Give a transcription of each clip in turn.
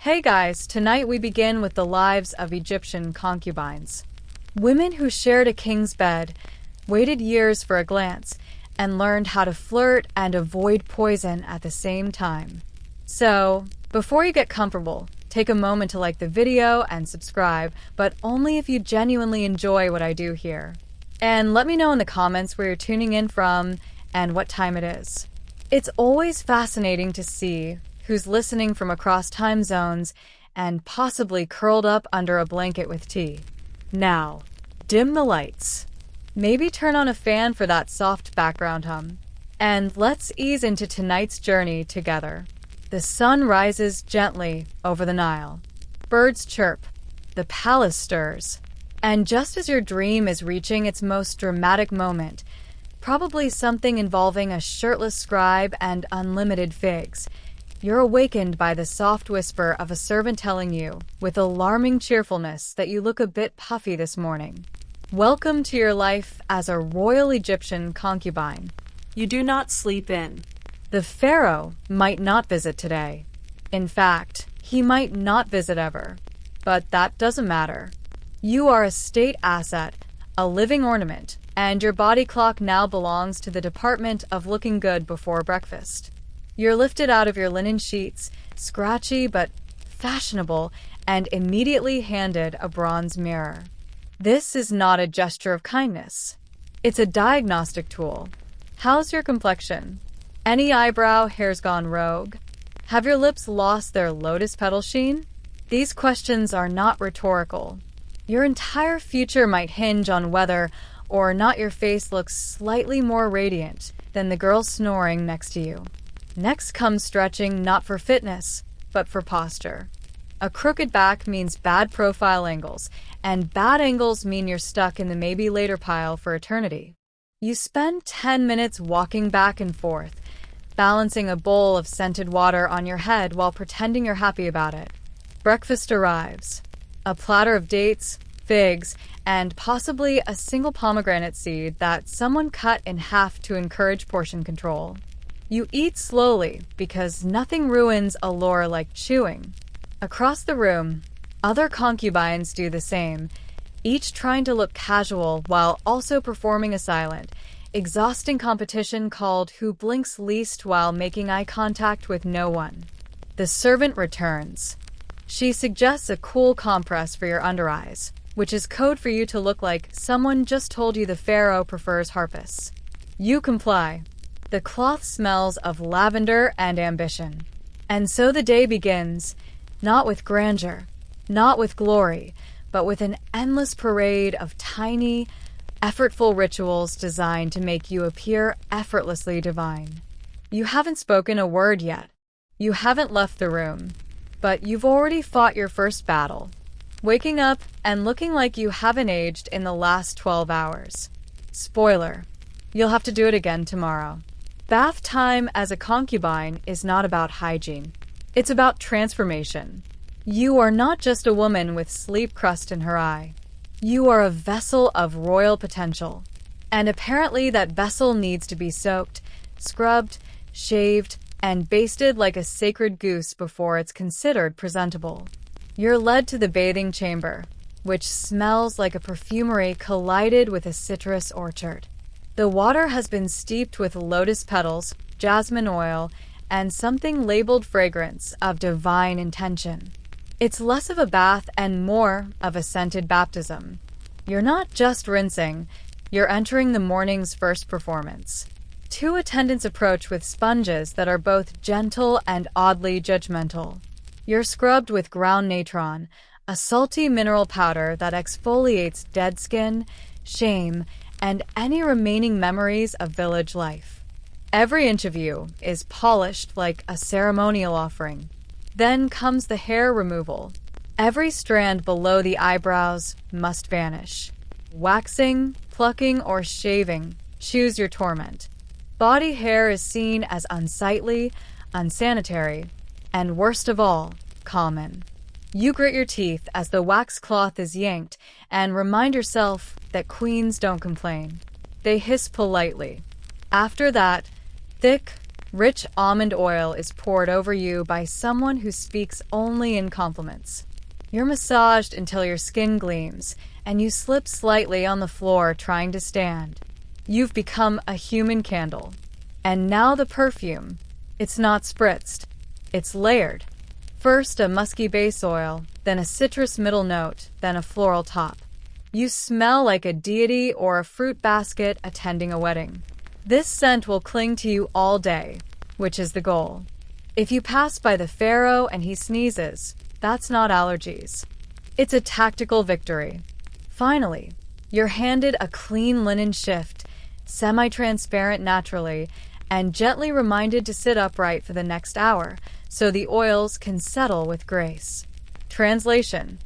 Hey guys, tonight we begin with the lives of Egyptian concubines. Women who shared a king's bed, waited years for a glance, and learned how to flirt and avoid poison at the same time. So, before you get comfortable, take a moment to like the video and subscribe, but only if you genuinely enjoy what I do here. And let me know in the comments where you're tuning in from and what time it is. It's always fascinating to see who's listening from across time zones and possibly curled up under a blanket with tea. Now, dim the lights. Maybe turn on a fan for that soft background hum. And let's ease into tonight's journey together. The sun rises gently over the Nile. Birds chirp. The palace stirs. And just as your dream is reaching its most dramatic moment, probably something involving a shirtless scribe and unlimited figs, you're awakened by the soft whisper of a servant telling you, with alarming cheerfulness, that you look a bit puffy this morning. Welcome to your life as a royal Egyptian concubine. You do not sleep in. The pharaoh might not visit today. In fact, he might not visit ever. But that doesn't matter. You are a state asset, a living ornament, and your body clock now belongs to the department of looking good before breakfast. You're lifted out of your linen sheets, scratchy but fashionable, and immediately handed a bronze mirror. This is not a gesture of kindness. It's a diagnostic tool. How's your complexion? Any eyebrow hairs gone rogue? Have your lips lost their lotus petal sheen? These questions are not rhetorical. Your entire future might hinge on whether or not your face looks slightly more radiant than the girl snoring next to you. Next comes stretching, not for fitness, but for posture. A crooked back means bad profile angles, and bad angles mean you're stuck in the maybe later pile for eternity. You spend 10 minutes walking back and forth, balancing a bowl of scented water on your head while pretending you're happy about it. Breakfast arrives. A platter of dates, figs, and possibly a single pomegranate seed that someone cut in half to encourage portion control. You eat slowly because nothing ruins allure like chewing. Across the room, other concubines do the same, each trying to look casual while also performing a silent, exhausting competition called Who Blinks Least while making eye contact with no one. The servant returns. She suggests a cool compress for your under eyes, which is code for you to look like someone just told you the pharaoh prefers harpists. You comply. The cloth smells of lavender and ambition. And so the day begins, not with grandeur, not with glory, but with an endless parade of tiny, effortful rituals designed to make you appear effortlessly divine. You haven't spoken a word yet. You haven't left the room, but you've already fought your first battle, waking up and looking like you haven't aged in the last 12 hours. Spoiler, you'll have to do it again tomorrow. Bath time as a concubine is not about hygiene. It's about transformation. You are not just a woman with sleep crust in her eye. You are a vessel of royal potential. And apparently that vessel needs to be soaked, scrubbed, shaved, and basted like a sacred goose before it's considered presentable. You're led to the bathing chamber, which smells like a perfumery collided with a citrus orchard. The water has been steeped with lotus petals, jasmine oil, and something labeled fragrance of divine intention. It's less of a bath and more of a scented baptism. You're not just rinsing, you're entering the morning's first performance. Two attendants approach with sponges that are both gentle and oddly judgmental. You're scrubbed with ground natron, a salty mineral powder that exfoliates dead skin, shame, and any remaining memories of village life. Every inch of you is polished like a ceremonial offering. Then comes the hair removal. Every strand below the eyebrows must vanish. Waxing, plucking, or shaving, choose your torment. Body hair is seen as unsightly, unsanitary, and worst of all, common. You grit your teeth as the wax cloth is yanked and remind yourself that queens don't complain. They hiss politely. After that, thick, Rich almond oil is poured over you by someone who speaks only in compliments. You're massaged until your skin gleams, and you slip slightly on the floor trying to stand. You've become a human candle. And now the perfume. It's not spritzed. It's layered. First a musky base oil, then a citrus middle note, then a floral top. You smell like a deity or a fruit basket attending a wedding. This scent will cling to you all day, which is the goal. If you pass by the pharaoh and he sneezes, that's not allergies. It's a tactical victory. Finally, you're handed a clean linen shift, semi-transparent naturally, and gently reminded to sit upright for the next hour so the oils can settle with grace. Translation: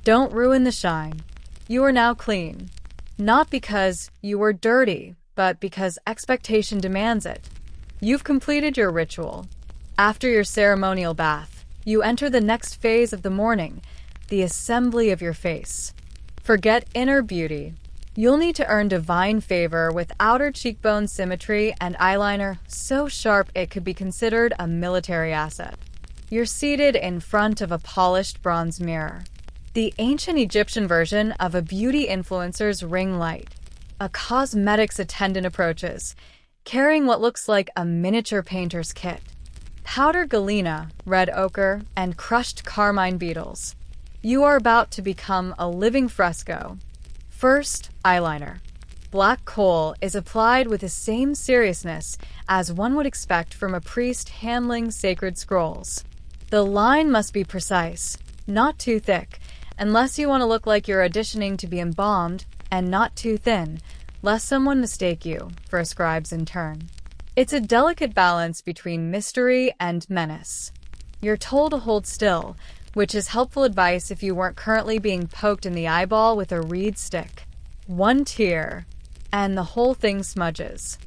don't ruin the shine. You are now clean. Not because you were dirty, but because expectation demands it. You've completed your ritual. After your ceremonial bath, you enter the next phase of the morning, the assembly of your face. Forget inner beauty. You'll need to earn divine favor with outer cheekbone symmetry and eyeliner so sharp it could be considered a military asset. You're seated in front of a polished bronze mirror, the ancient Egyptian version of a beauty influencer's ring light. A cosmetics attendant approaches, carrying what looks like a miniature painter's kit. Powdered galena, red ochre, and crushed carmine beetles. You are about to become a living fresco. First, eyeliner. Black coal is applied with the same seriousness as one would expect from a priest handling sacred scrolls. The line must be precise, not too thick, unless you want to look like you're auditioning to be embalmed, and not too thin, lest someone mistake you for a scribe's intern. It's a delicate balance between mystery and menace. You're told to hold still, which is helpful advice if you weren't currently being poked in the eyeball with a reed stick. One tear, and the whole thing smudges.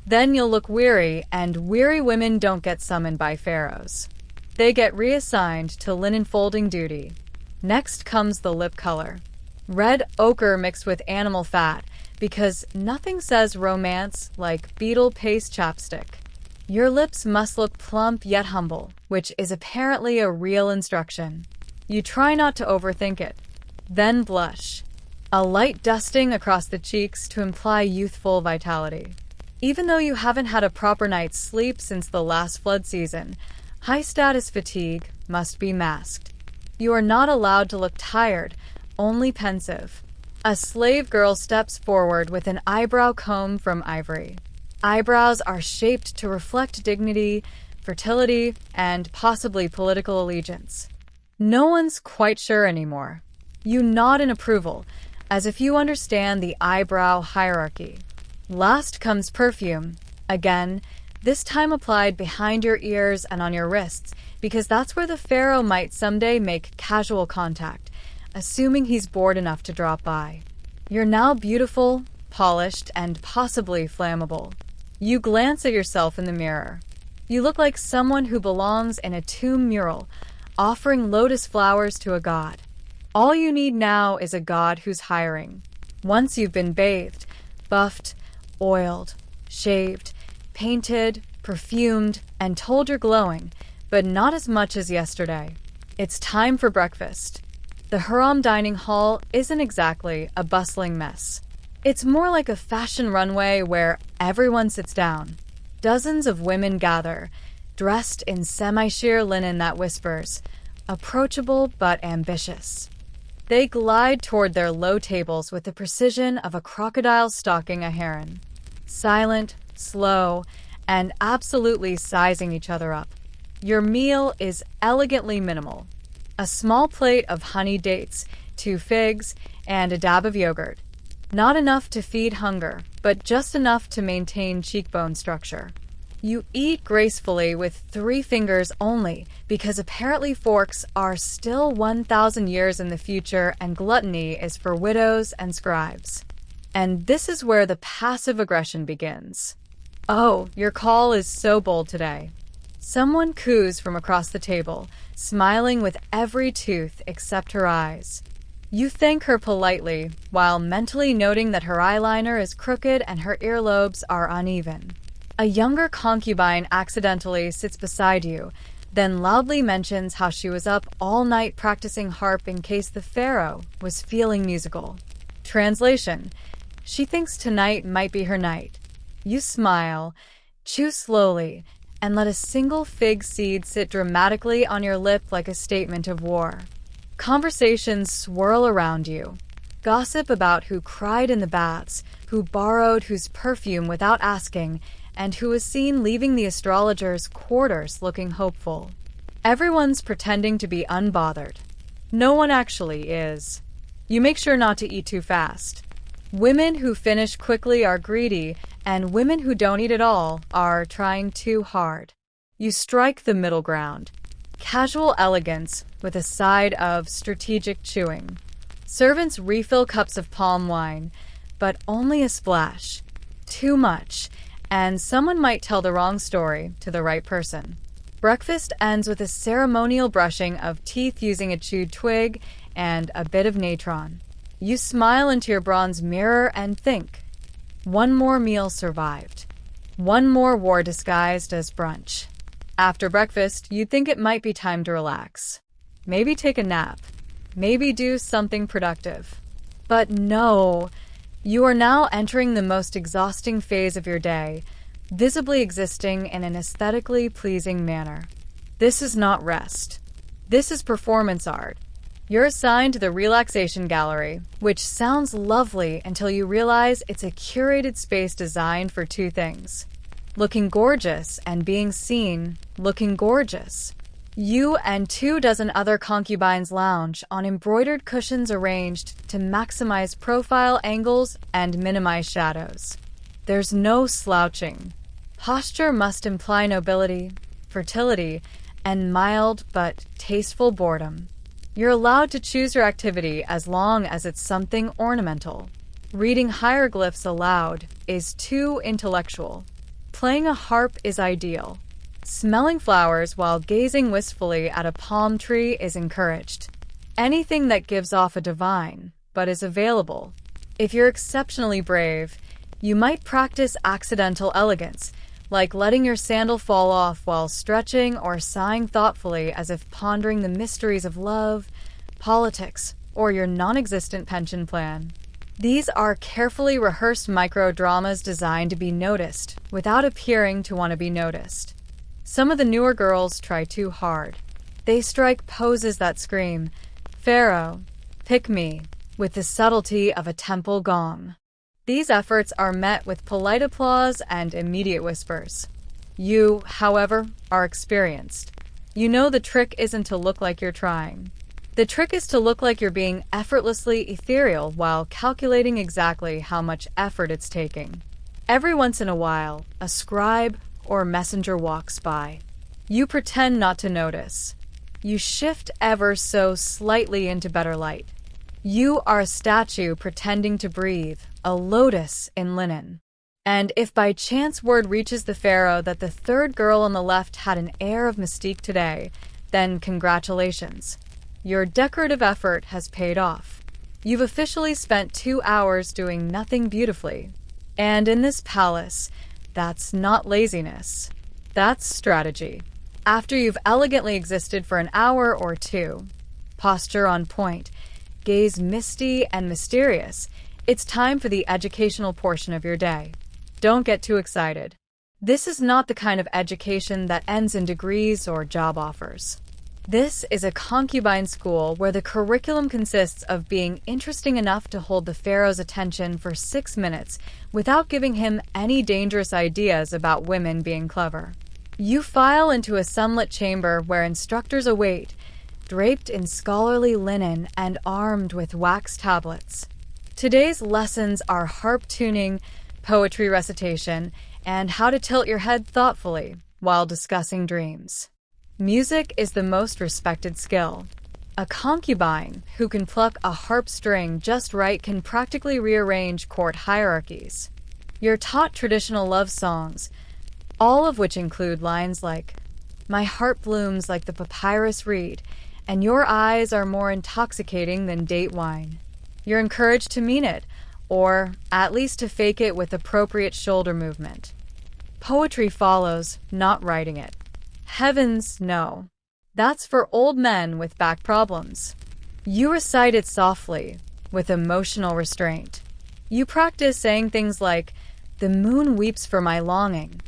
Then you'll look weary, and weary women don't get summoned by pharaohs. They get reassigned to linen folding duty. Next comes the lip color. Red ochre mixed with animal fat, because nothing says romance like beetle paste chapstick. Your lips must look plump yet humble, which is apparently a real instruction. You try not to overthink it. Then blush. A light dusting across the cheeks to imply youthful vitality. Even though you haven't had a proper night's sleep since the last flood season, high-status fatigue must be masked. You are not allowed to look tired, only pensive. A slave girl steps forward with an eyebrow comb from ivory. Eyebrows are shaped to reflect dignity, fertility, and possibly political allegiance. No one's quite sure anymore. You nod in approval, as if you understand the eyebrow hierarchy. Last comes perfume. Again, this time applied behind your ears and on your wrists, because that's where the pharaoh might someday make casual contact, assuming he's bored enough to drop by. You're now beautiful, polished, and possibly flammable. You glance at yourself in the mirror. You look like someone who belongs in a tomb mural, offering lotus flowers to a god. All you need now is a god who's hiring. Once you've been bathed, buffed, oiled, shaved, painted, perfumed, and told you're glowing, but not as much as yesterday. It's time for breakfast. The Haram dining hall isn't exactly a bustling mess. It's more like a fashion runway where everyone sits down. Dozens of women gather, dressed in semi-sheer linen that whispers, approachable but ambitious. They glide toward their low tables with the precision of a crocodile stalking a heron. Silent, slow, and absolutely sizing each other up. Your meal is elegantly minimal. A small plate of honeyed dates, 2 figs, and a dab of yogurt. Not enough to feed hunger, but just enough to maintain cheekbone structure. You eat gracefully with 3 fingers only, because apparently forks are still 1,000 years in the future and gluttony is for widows and scribes. And this is where the passive aggression begins. Oh, your call is so bold today. Someone coos from across the table, smiling with every tooth except her eyes. You thank her politely, while mentally noting that her eyeliner is crooked and her earlobes are uneven. A younger concubine accidentally sits beside you, then loudly mentions how she was up all night practicing harp in case the pharaoh was feeling musical. Translation: she thinks tonight might be her night. You smile, chew slowly, and let a single fig seed sit dramatically on your lip like a statement of war. Conversations swirl around you. Gossip about who cried in the baths, who borrowed whose perfume without asking, and who was seen leaving the astrologer's quarters looking hopeful. Everyone's pretending to be unbothered. No one actually is. You make sure not to eat too fast. Women who finish quickly are greedy, and women who don't eat at all are trying too hard. You strike the middle ground. Casual elegance with a side of strategic chewing. Servants refill cups of palm wine, but only a splash. Too much, and someone might tell the wrong story to the right person. Breakfast ends with a ceremonial brushing of teeth using a chewed twig and a bit of natron. You smile into your bronze mirror and think, one more meal survived. One more war disguised as brunch. After breakfast, you think it might be time to relax. Maybe take a nap. Maybe do something productive. But no, you are now entering the most exhausting phase of your day, visibly existing in an aesthetically pleasing manner. This is not rest. This is performance art. You're assigned to the relaxation gallery, which sounds lovely until you realize it's a curated space designed for two things: looking gorgeous and being seen looking gorgeous. You and 24 other concubines lounge on embroidered cushions arranged to maximize profile angles and minimize shadows. There's no slouching. Posture must imply nobility, fertility, and mild but tasteful boredom. You're allowed to choose your activity as long as it's something ornamental. Reading hieroglyphs aloud is too intellectual. Playing a harp is ideal. Smelling flowers while gazing wistfully at a palm tree is encouraged. Anything that gives off a divine, but is available. If you're exceptionally brave, you might practice accidental elegance, like letting your sandal fall off while stretching or sighing thoughtfully as if pondering the mysteries of love, politics, or your non-existent pension plan. These are carefully rehearsed micro-dramas designed to be noticed without appearing to want to be noticed. Some of the newer girls try too hard. They strike poses that scream, "Pharaoh, pick me," with the subtlety of a temple gong. These efforts are met with polite applause and immediate whispers. You, however, are experienced. You know the trick isn't to look like you're trying. The trick is to look like you're being effortlessly ethereal while calculating exactly how much effort it's taking. Every once in a while, a scribe or messenger walks by. You pretend not to notice. You shift ever so slightly into better light. You are a statue pretending to breathe, a lotus in linen. And if by chance word reaches the pharaoh that the third girl on the left had an air of mystique today, then congratulations. Your decorative effort has paid off. You've officially spent 2 hours doing nothing beautifully. And in this palace, that's not laziness. That's strategy. After you've elegantly existed for an hour or two, posture on point, gaze misty and mysterious, it's time for the educational portion of your day. Don't get too excited. This is not the kind of education that ends in degrees or job offers. This is a concubine school where the curriculum consists of being interesting enough to hold the pharaoh's attention for 6 minutes without giving him any dangerous ideas about women being clever. You file into a sunlit chamber where instructors await, draped in scholarly linen and armed with wax tablets. Today's lessons are harp tuning, poetry recitation, and how to tilt your head thoughtfully while discussing dreams. Music is the most respected skill. A concubine who can pluck a harp string just right can practically rearrange court hierarchies. You're taught traditional love songs, all of which include lines like, "My heart blooms like the papyrus reed, and your eyes are more intoxicating than date wine." You're encouraged to mean it, or at least to fake it with appropriate shoulder movement. Poetry follows, not writing it. Heavens, no. That's for old men with back problems. You recite it softly, with emotional restraint. You practice saying things like, "The moon weeps for my longing,"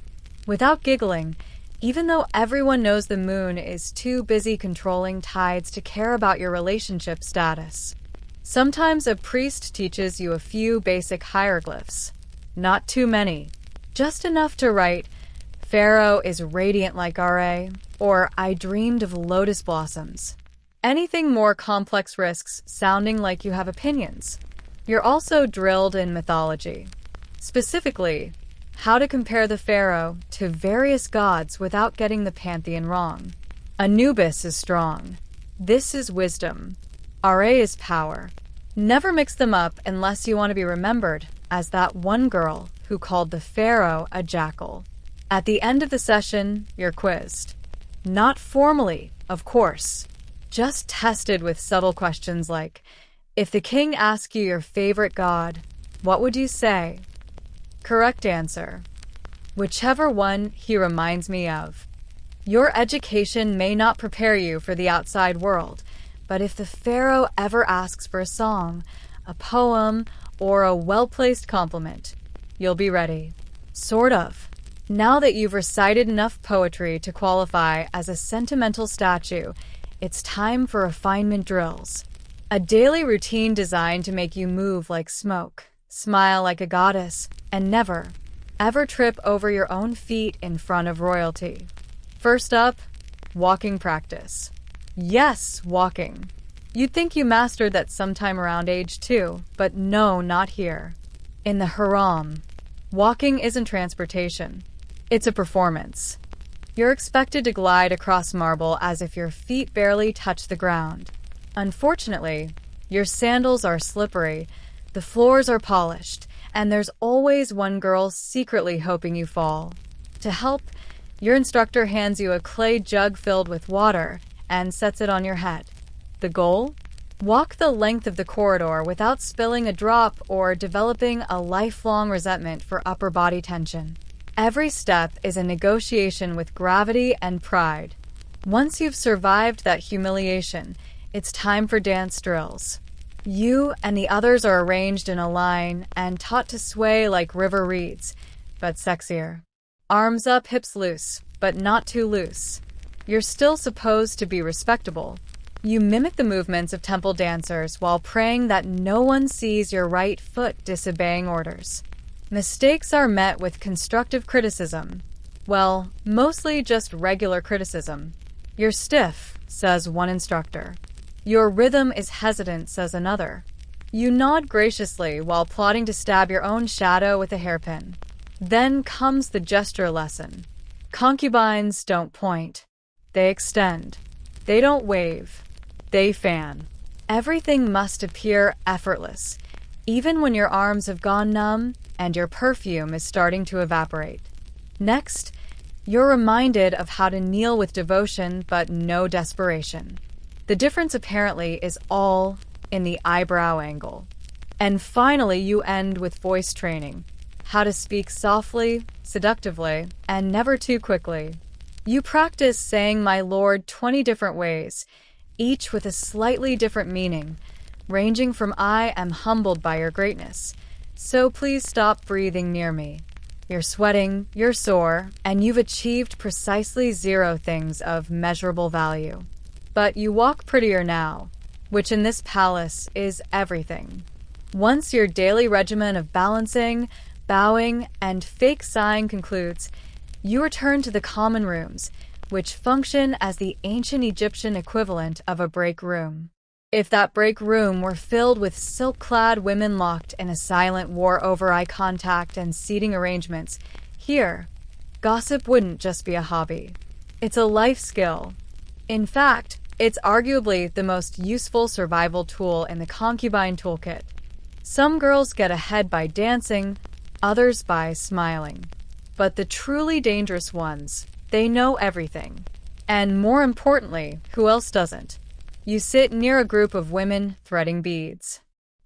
without giggling, even though everyone knows the moon is too busy controlling tides to care about your relationship status. Sometimes a priest teaches you a few basic hieroglyphs. Not too many. Just enough to write, "Pharaoh is radiant like Ra," or "I dreamed of lotus blossoms." Anything more complex risks sounding like you have opinions. You're also drilled in mythology. Specifically, how to compare the pharaoh to various gods without getting the pantheon wrong. Anubis is strong. This is wisdom. Ra is power. Never mix them up unless you want to be remembered as that one girl who called the pharaoh a jackal. At the end of the session, you're quizzed. Not formally, of course. Just tested with subtle questions like, if the king asked you your favorite god, what would you say? Correct answer. Whichever one he reminds me of. Your education may not prepare you for the outside world, but if the pharaoh ever asks for a song, a poem, or a well-placed compliment, you'll be ready. Sort of. Now that you've recited enough poetry to qualify as a sentimental statue, it's time for refinement drills. A daily routine designed to make you move like smoke, smile like a goddess, and never, ever trip over your own feet in front of royalty. First up, walking practice. Yes, walking. You'd think you mastered that sometime around age 2, but no, not here. In the haram, walking isn't transportation. It's a performance. You're expected to glide across marble as if your feet barely touch the ground. Unfortunately, your sandals are slippery, the floors are polished, and there's always one girl secretly hoping you fall. To help, your instructor hands you a clay jug filled with water and sets it on your head. The goal? Walk the length of the corridor without spilling a drop or developing a lifelong resentment for upper body tension. Every step is a negotiation with gravity and pride. Once you've survived that humiliation, it's time for dance drills. You and the others are arranged in a line and taught to sway like river reeds, but sexier. Arms up, hips loose, but not too loose. You're still supposed to be respectable. You mimic the movements of temple dancers while praying that no one sees your right foot disobeying orders. Mistakes are met with constructive criticism. Well, mostly just regular criticism. You're stiff, says one instructor. Your rhythm is hesitant, says another. You nod graciously while plotting to stab your own shadow with a hairpin. Then comes the gesture lesson. Concubines don't point. They extend. They don't wave. They fan. Everything must appear effortless, even when your arms have gone numb and your perfume is starting to evaporate. Next, you're reminded of how to kneel with devotion but no desperation. The difference apparently is all in the eyebrow angle. And finally, you end with voice training. How to speak softly, seductively, and never too quickly. You practice saying "my lord" 20 different ways, each with a slightly different meaning, ranging from "I am humbled by your greatness, so please stop breathing near me." You're sweating, you're sore, and you've achieved precisely 0 things of measurable value. But you walk prettier now, which in this palace is everything. Once your daily regimen of balancing, bowing, and fake sighing concludes, you return to the common rooms, which function as the ancient Egyptian equivalent of a break room. If that break room were filled with silk-clad women locked in a silent war over eye contact and seating arrangements, here, gossip wouldn't just be a hobby. It's a life skill. In fact, it's arguably the most useful survival tool in the concubine toolkit. Some girls get ahead by dancing, others by smiling. But the truly dangerous ones, they know everything. And more importantly, who else doesn't? You sit near a group of women threading beads.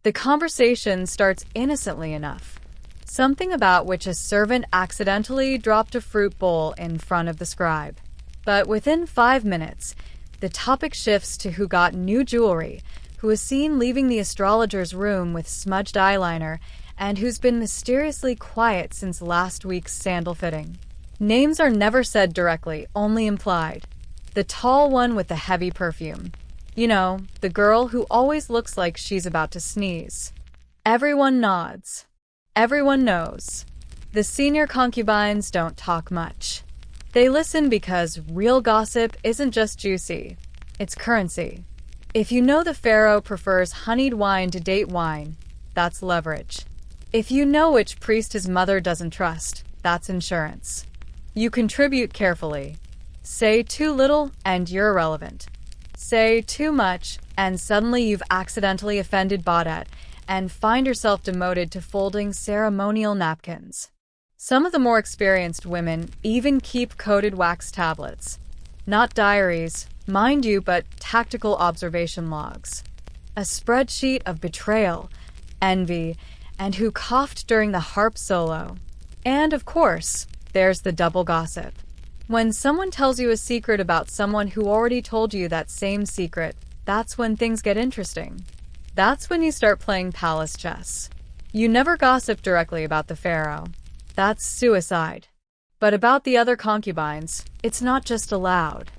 The conversation starts innocently enough. something about which a servant accidentally dropped a fruit bowl in front of the scribe. But within 5 minutes, the topic shifts to who got new jewelry, who is seen leaving the astrologer's room with smudged eyeliner, and who's been mysteriously quiet since last week's sandal fitting. Names are never said directly, only implied. The tall one with the heavy perfume. You know, the girl who always looks like she's about to sneeze. Everyone nods. Everyone knows. The senior concubines don't talk much. They listen because real gossip isn't just juicy. It's currency. If you know the pharaoh prefers honeyed wine to date wine, that's leverage. If you know which priest his mother doesn't trust, that's insurance. You contribute carefully. Say too little and you're irrelevant. Say too much and suddenly you've accidentally offended Baudet and find yourself demoted to folding ceremonial napkins. Some of the more experienced women even keep coded wax tablets. Not diaries, mind you, but tactical observation logs. A spreadsheet of betrayal, envy, and who coughed during the harp solo. And of course, there's the double gossip. When someone tells you a secret about someone who already told you that same secret, that's when things get interesting. That's when you start playing palace chess. You never gossip directly about the pharaoh. That's suicide. But about the other concubines, it's not just allowed.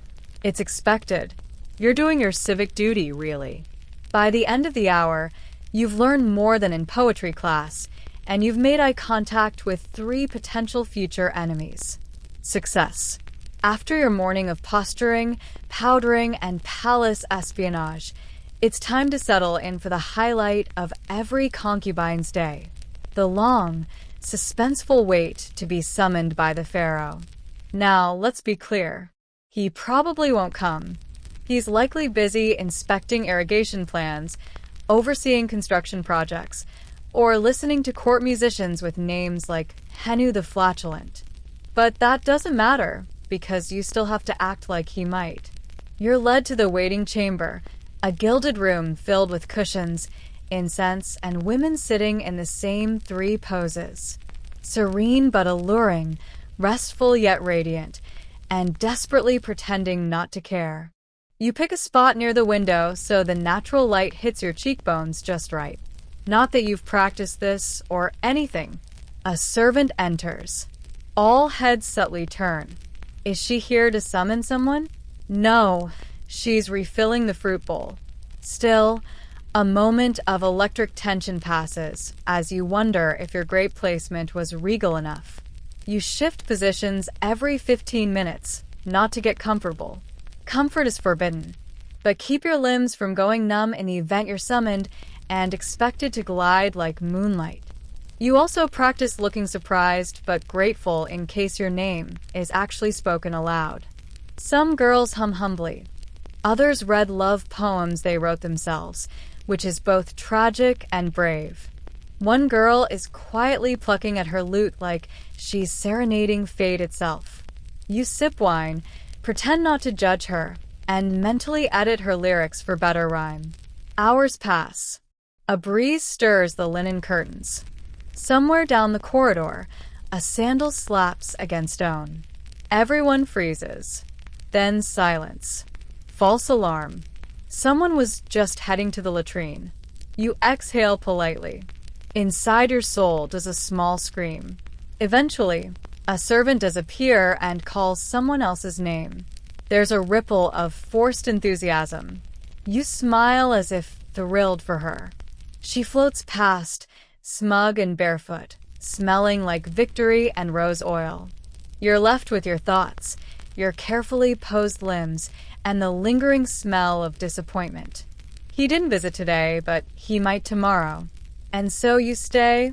It's expected. You're doing your civic duty, really. By the end of the hour, you've learned more than in poetry class, and you've made eye contact with 3 potential future enemies. Success. After your morning of posturing, powdering, and palace espionage, it's time to settle in for the highlight of every concubine's day. The long, suspenseful wait to be summoned by the pharaoh. Now, let's be clear. He probably won't come. He's likely busy inspecting irrigation plans, overseeing construction projects, or listening to court musicians with names like Henu the Flatulent. But that doesn't matter, because you still have to act like he might. You're led to the waiting chamber, a gilded room filled with cushions, incense, and women sitting in the same 3 poses. Serene but alluring, restful yet radiant, and desperately pretending not to care. You pick a spot near the window so the natural light hits your cheekbones just right. Not that you've practiced this or anything. A servant enters. All heads subtly turn. Is she here to summon someone? No, she's refilling the fruit bowl. Still, a moment of electric tension passes as you wonder if your grape placement was regal enough. You shift positions every 15 minutes, not to get comfortable. Comfort is forbidden, but keep your limbs from going numb in the event you're summoned and expected to glide like moonlight. You also practice looking surprised but grateful in case your name is actually spoken aloud. Some girls hum humbly. Others read love poems they wrote themselves, which is both tragic and brave. One girl is quietly plucking at her lute like she's serenading fate itself. You sip wine, pretend not to judge her, and mentally edit her lyrics for better rhyme. Hours pass. A breeze stirs the linen curtains. Somewhere down the corridor, a sandal slaps against stone. Everyone freezes. Then silence. False alarm. Someone was just heading to the latrine. You exhale politely. Inside your soul does a small scream. Eventually, a servant does appear and calls someone else's name. There's a ripple of forced enthusiasm. You smile as if thrilled for her. She floats past, smug and barefoot, smelling like victory and rose oil. You're left with your thoughts, your carefully posed limbs, and the lingering smell of disappointment. He didn't visit today, but he might tomorrow. And so you stay,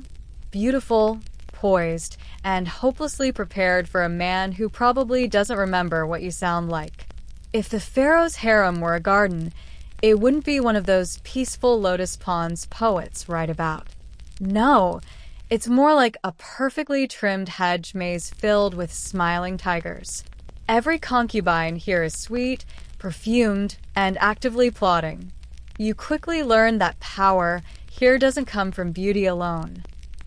beautiful, poised, and hopelessly prepared for a man who probably doesn't remember what you sound like. If the pharaoh's harem were a garden, it wouldn't be one of those peaceful lotus ponds poets write about. No, it's more like a perfectly trimmed hedge maze filled with smiling tigers. Every concubine here is sweet, perfumed, and actively plotting. You quickly learn that power here doesn't come from beauty alone.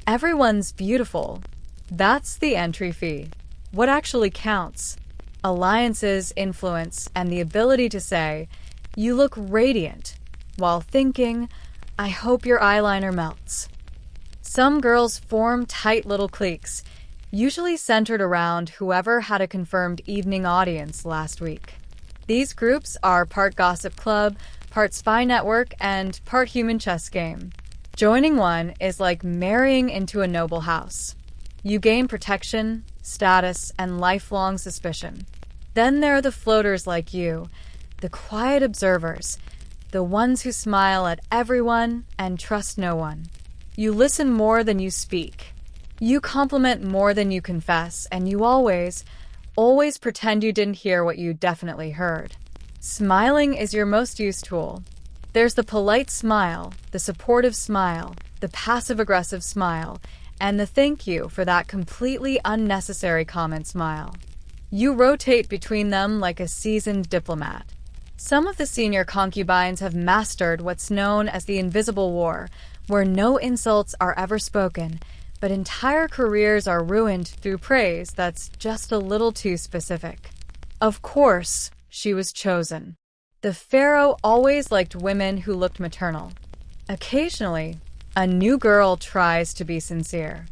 Everyone's beautiful. That's the entry fee. What actually counts? Alliances, influence, and the ability to say, "You look radiant," while thinking, "I hope your eyeliner melts." Some girls form tight little cliques, usually centered around whoever had a confirmed evening audience last week. These groups are part gossip club, part spy network, and part human chess game. Joining one is like marrying into a noble house. You gain protection, status, and lifelong suspicion. Then there are the floaters like you, the quiet observers, the ones who smile at everyone and trust no one. You listen more than you speak. You compliment more than you confess, and you always pretend you didn't hear what you definitely heard. Smiling is your most used tool. There's the polite smile, the supportive smile, the passive-aggressive smile, and the thank you for that completely unnecessary comment smile. You rotate between them like a seasoned diplomat. Some of the senior concubines have mastered what's known as the invisible war, where no insults are ever spoken, but entire careers are ruined through praise that's just a little too specific. Of course, she was chosen. The pharaoh always liked women who looked maternal. Occasionally, a new girl tries to be sincere.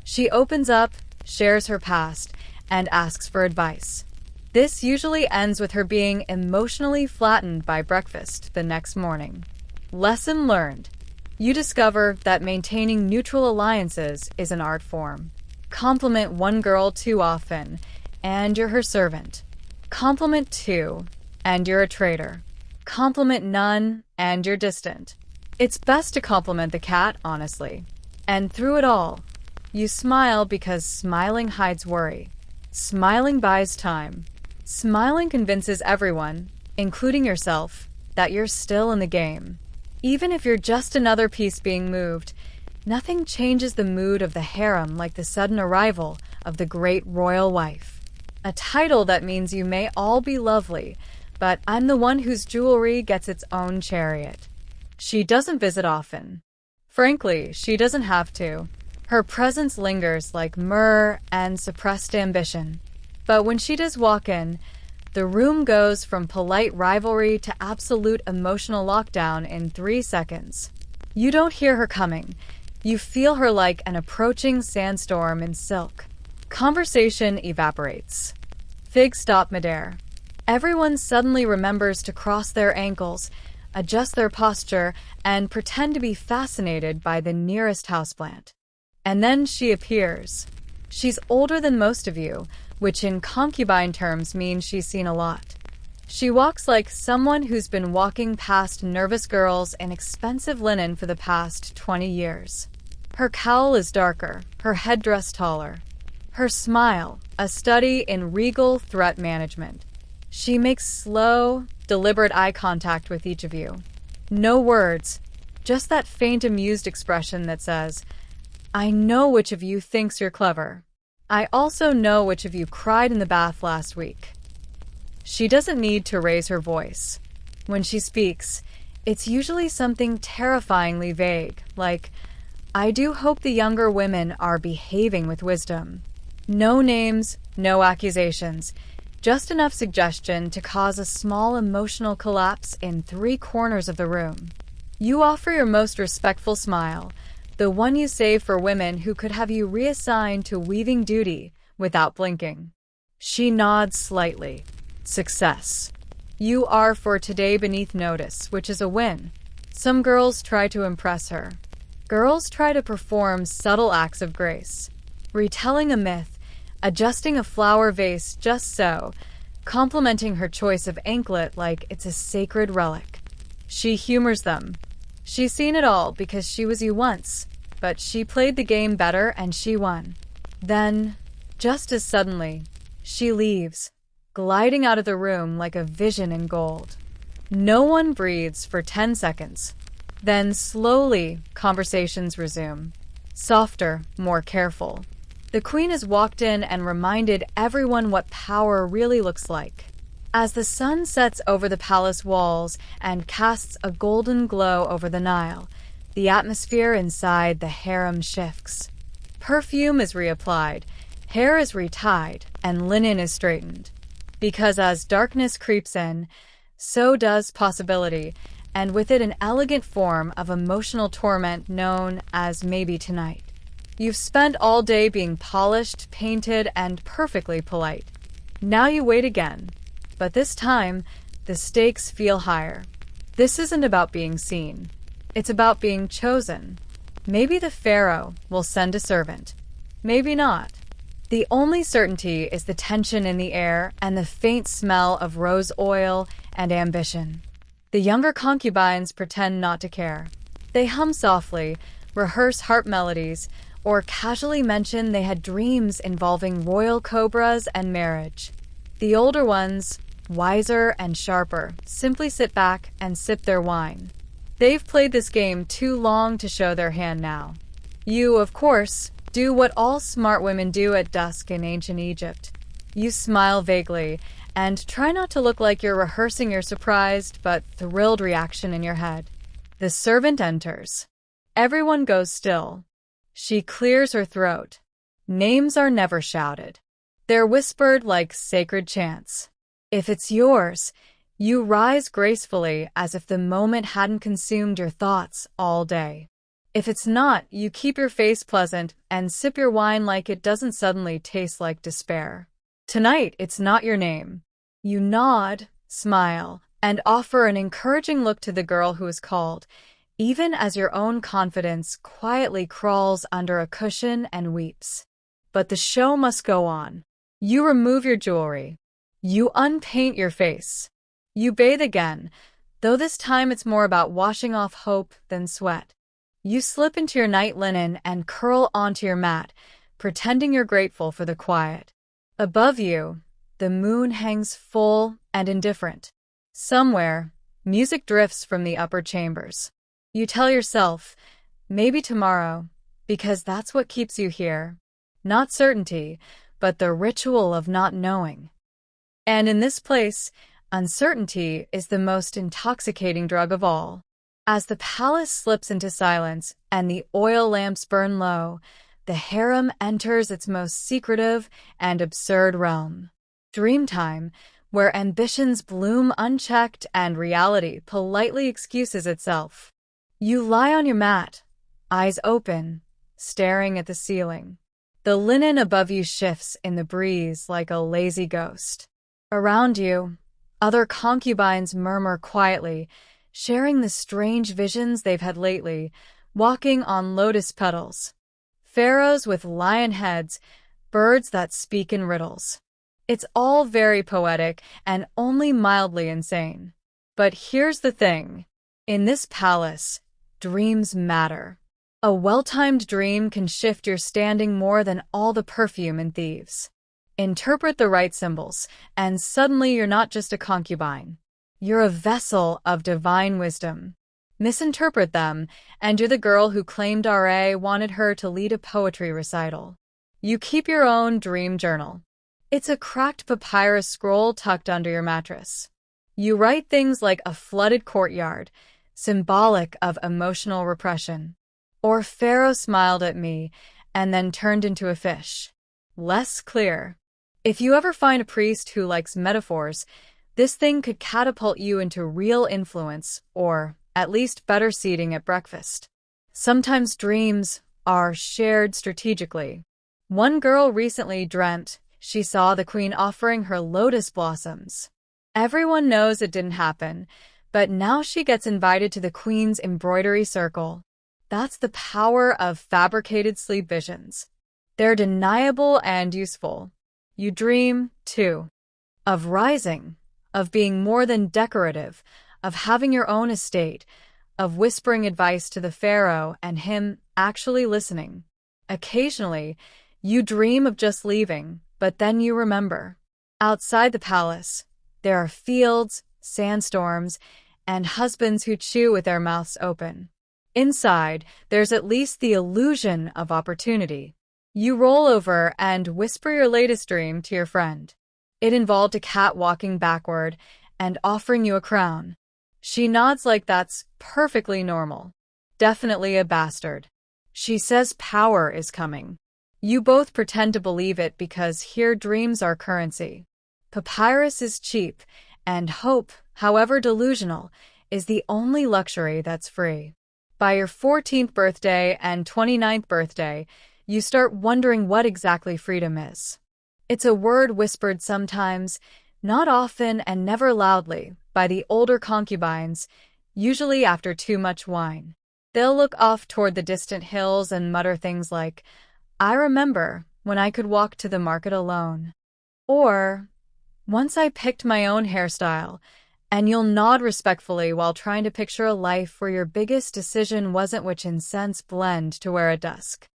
She opens up, shares her past, and asks for advice. This usually ends with her being emotionally flattened by breakfast the next morning. Lesson learned. You discover that maintaining neutral alliances is an art form. Compliment one girl too often, and you're her servant. Compliment two, and you're a traitor. Compliment none, and you're distant. It's best to compliment the cat, honestly. And through it all, you smile because smiling hides worry. Smiling buys time. Smiling convinces everyone, including yourself, that you're still in the game. Even if you're just another piece being moved, nothing changes the mood of the harem like the sudden arrival of the great royal wife. A title that means you may all be lovely, but I'm the one whose jewelry gets its own chariot. She doesn't visit often. Frankly, she doesn't have to. Her presence lingers like myrrh and suppressed ambition. But when she does walk in, the room goes from polite rivalry to absolute emotional lockdown in 3 seconds. You don't hear her coming. You feel her like an approaching sandstorm in silk. Conversation evaporates. Figs stop midair. Everyone suddenly remembers to cross their ankles, adjust their posture, and pretend to be fascinated by the nearest houseplant. And then she appears. She's older than most of you, which in concubine terms means she's seen a lot. She walks like someone who's been walking past nervous girls in expensive linen for the past 20 years. Her cowl is darker, her headdress taller. Her smile, a study in regal threat management. She makes slow, deliberate eye contact with each of you. No words, just that faint amused expression that says, "I know which of you thinks you're clever. I also know which of you cried in the bath last week." She doesn't need to raise her voice. When she speaks, it's usually something terrifyingly vague, like, "I do hope the younger women are behaving with wisdom." No names, no accusations, just enough suggestion to cause a small emotional collapse in 3 corners of the room. You offer your most respectful smile, the one you save for women who could have you reassigned to weaving duty without blinking. She nods slightly. Success. You are for today beneath notice, which is a win. Some girls try to impress her. Girls try to perform subtle acts of grace. Retelling a myth, adjusting a flower vase just so, complimenting her choice of anklet like it's a sacred relic. She humors them. She's seen it all because she was you once, but she played the game better and she won. Then, just as suddenly, she leaves, gliding out of the room like a vision in gold. No one breathes for 10 seconds. Then slowly, conversations resume. Softer, more careful. The queen has walked in and reminded everyone what power really looks like. As the sun sets over the palace walls and casts a golden glow over the Nile, the atmosphere inside the harem shifts. Perfume is reapplied, hair is retied, and linen is straightened. Because as darkness creeps in, so does possibility, and with it an elegant form of emotional torment known as maybe tonight. You've spent all day being polished, painted, and perfectly polite. Now you wait again, but this time, the stakes feel higher. This isn't about being seen. It's about being chosen. Maybe the pharaoh will send a servant. Maybe not. The only certainty is the tension in the air and the faint smell of rose oil and ambition. The younger concubines pretend not to care. They hum softly, rehearse harp melodies, or casually mention they had dreams involving royal cobras and marriage. The older ones, wiser and sharper, simply sit back and sip their wine. They've played this game too long to show their hand now. You, of course, do what all smart women do at dusk in ancient Egypt. You smile vaguely and try not to look like you're rehearsing your surprised but thrilled reaction in your head. The servant enters. Everyone goes still. She clears her throat. Names are never shouted. They're whispered like sacred chants. If it's yours, you rise gracefully as if the moment hadn't consumed your thoughts all day. If it's not, you keep your face pleasant and sip your wine like it doesn't suddenly taste like despair. Tonight, it's not your name. You nod, smile, and offer an encouraging look to the girl who is called, even as your own confidence quietly crawls under a cushion and weeps. But the show must go on. You remove your jewelry. You unpaint your face. You bathe again, though this time it's more about washing off hope than sweat. You slip into your night linen and curl onto your mat, pretending you're grateful for the quiet. Above you, the moon hangs full and indifferent. Somewhere, music drifts from the upper chambers. You tell yourself, maybe tomorrow, because that's what keeps you here. Not certainty, but the ritual of not knowing. And in this place, uncertainty is the most intoxicating drug of all. As the palace slips into silence and the oil lamps burn low, the harem enters its most secretive and absurd realm. Dreamtime, where ambitions bloom unchecked and reality politely excuses itself. You lie on your mat, eyes open, staring at the ceiling. The linen above you shifts in the breeze like a lazy ghost. Around you, other concubines murmur quietly, sharing the strange visions they've had lately, walking on lotus petals. Pharaohs with lion heads, birds that speak in riddles. It's all very poetic and only mildly insane. But here's the thing. In this palace, dreams matter. A well-timed dream can shift your standing more than all the perfume in Thieves. Interpret the right symbols, and suddenly you're not just a concubine. You're a vessel of divine wisdom. Misinterpret them, and you're the girl who claimed RA wanted her to lead a poetry recital. You keep your own dream journal. It's a cracked papyrus scroll tucked under your mattress. You write things like a flooded courtyard, symbolic of emotional repression. Or Pharaoh smiled at me and then turned into a fish. Less clear. If you ever find a priest who likes metaphors, this thing could catapult you into real influence, or at least better seating at breakfast. Sometimes dreams are shared strategically. One girl recently dreamt she saw the queen offering her lotus blossoms. Everyone knows it didn't happen, but now she gets invited to the queen's embroidery circle. That's the power of fabricated sleep visions. They're deniable and useful. You dream, too, of rising, of being more than decorative, of having your own estate, of whispering advice to the pharaoh and him actually listening. Occasionally, you dream of just leaving, but then you remember. Outside the palace, there are fields, sandstorms, and husbands who chew with their mouths open. Inside, there's at least the illusion of opportunity. You roll over and whisper your latest dream to your friend. It involved a cat walking backward and offering you a crown. She nods like that's perfectly normal. Definitely a bastard. She says power is coming. You both pretend to believe it because here dreams are currency. Papyrus is cheap, and hope, however delusional, is the only luxury that's free. By your 14th birthday and 29th birthday, you start wondering what exactly freedom is. It's a word whispered sometimes, not often and never loudly, by the older concubines, usually after too much wine. They'll look off toward the distant hills and mutter things like, "I remember when I could walk to the market alone." Or, "Once I picked my own hairstyle," and you'll nod respectfully while trying to picture a life where your biggest decision wasn't which incense blend to wear at dusk.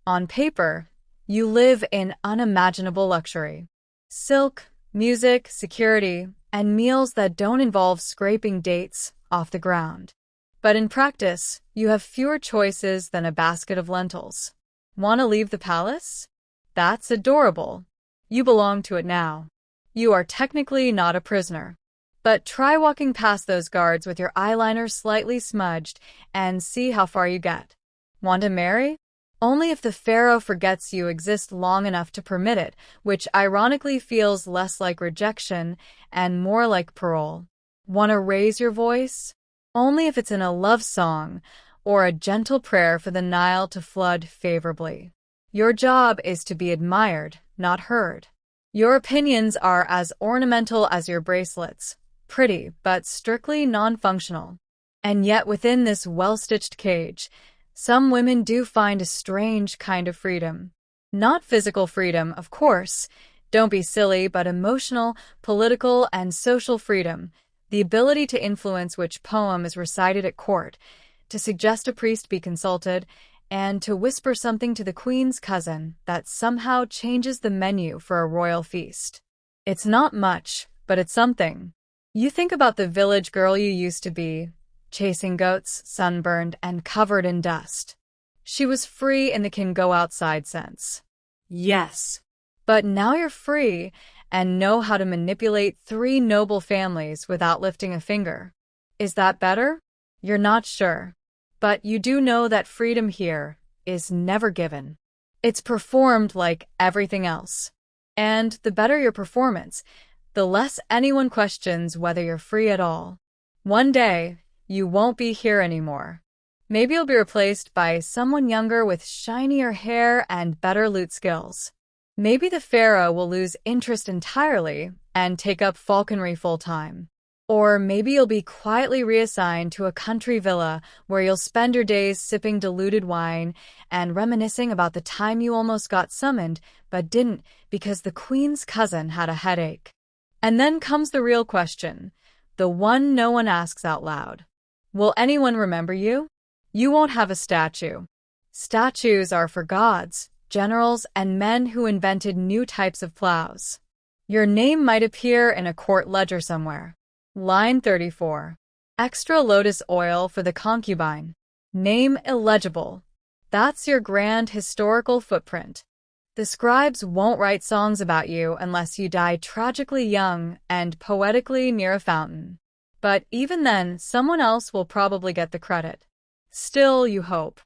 On paper, you live in unimaginable luxury. Silk, music, security, and meals that don't involve scraping dates off the ground. But in practice, you have fewer choices than a basket of lentils. Want to leave the palace? That's adorable. You belong to it now. You are technically not a prisoner. But try walking past those guards with your eyeliner slightly smudged and see how far you get. Want to marry? Only if the pharaoh forgets you exist long enough to permit it, which ironically feels less like rejection and more like parole. Want to raise your voice? Only if it's in a love song or a gentle prayer for the Nile to flood favorably. Your job is to be admired, not heard. Your opinions are as ornamental as your bracelets, pretty but strictly non-functional. And yet within this well-stitched cage, some women do find a strange kind of freedom. Not physical freedom, of course. Don't be silly, but emotional, political, and social freedom. The ability to influence which poem is recited at court, to suggest a priest be consulted, and to whisper something to the queen's cousin that somehow changes the menu for a royal feast. It's not much, but it's something. You think about the village girl you used to be, chasing goats, sunburned, and covered in dust. She was free in the can go outside sense. Yes. But now you're free and know how to manipulate 3 noble families without lifting a finger. Is that better? You're not sure. But you do know that freedom here is never given. It's performed like everything else. And the better your performance, the less anyone questions whether you're free at all. One day, you won't be here anymore. Maybe you'll be replaced by someone younger with shinier hair and better loot skills. Maybe the pharaoh will lose interest entirely and take up falconry full-time. Or maybe you'll be quietly reassigned to a country villa where you'll spend your days sipping diluted wine and reminiscing about the time you almost got summoned but didn't because the queen's cousin had a headache. And then comes the real question, the one no one asks out loud. Will anyone remember you? You won't have a statue. Statues are for gods, generals, and men who invented new types of plows. Your name might appear in a court ledger somewhere. Line 34. Extra lotus oil for the concubine. Name illegible. That's your grand historical footprint. The scribes won't write songs about you unless you die tragically young and poetically near a fountain. But even then, someone else will probably get the credit. Still, you hope.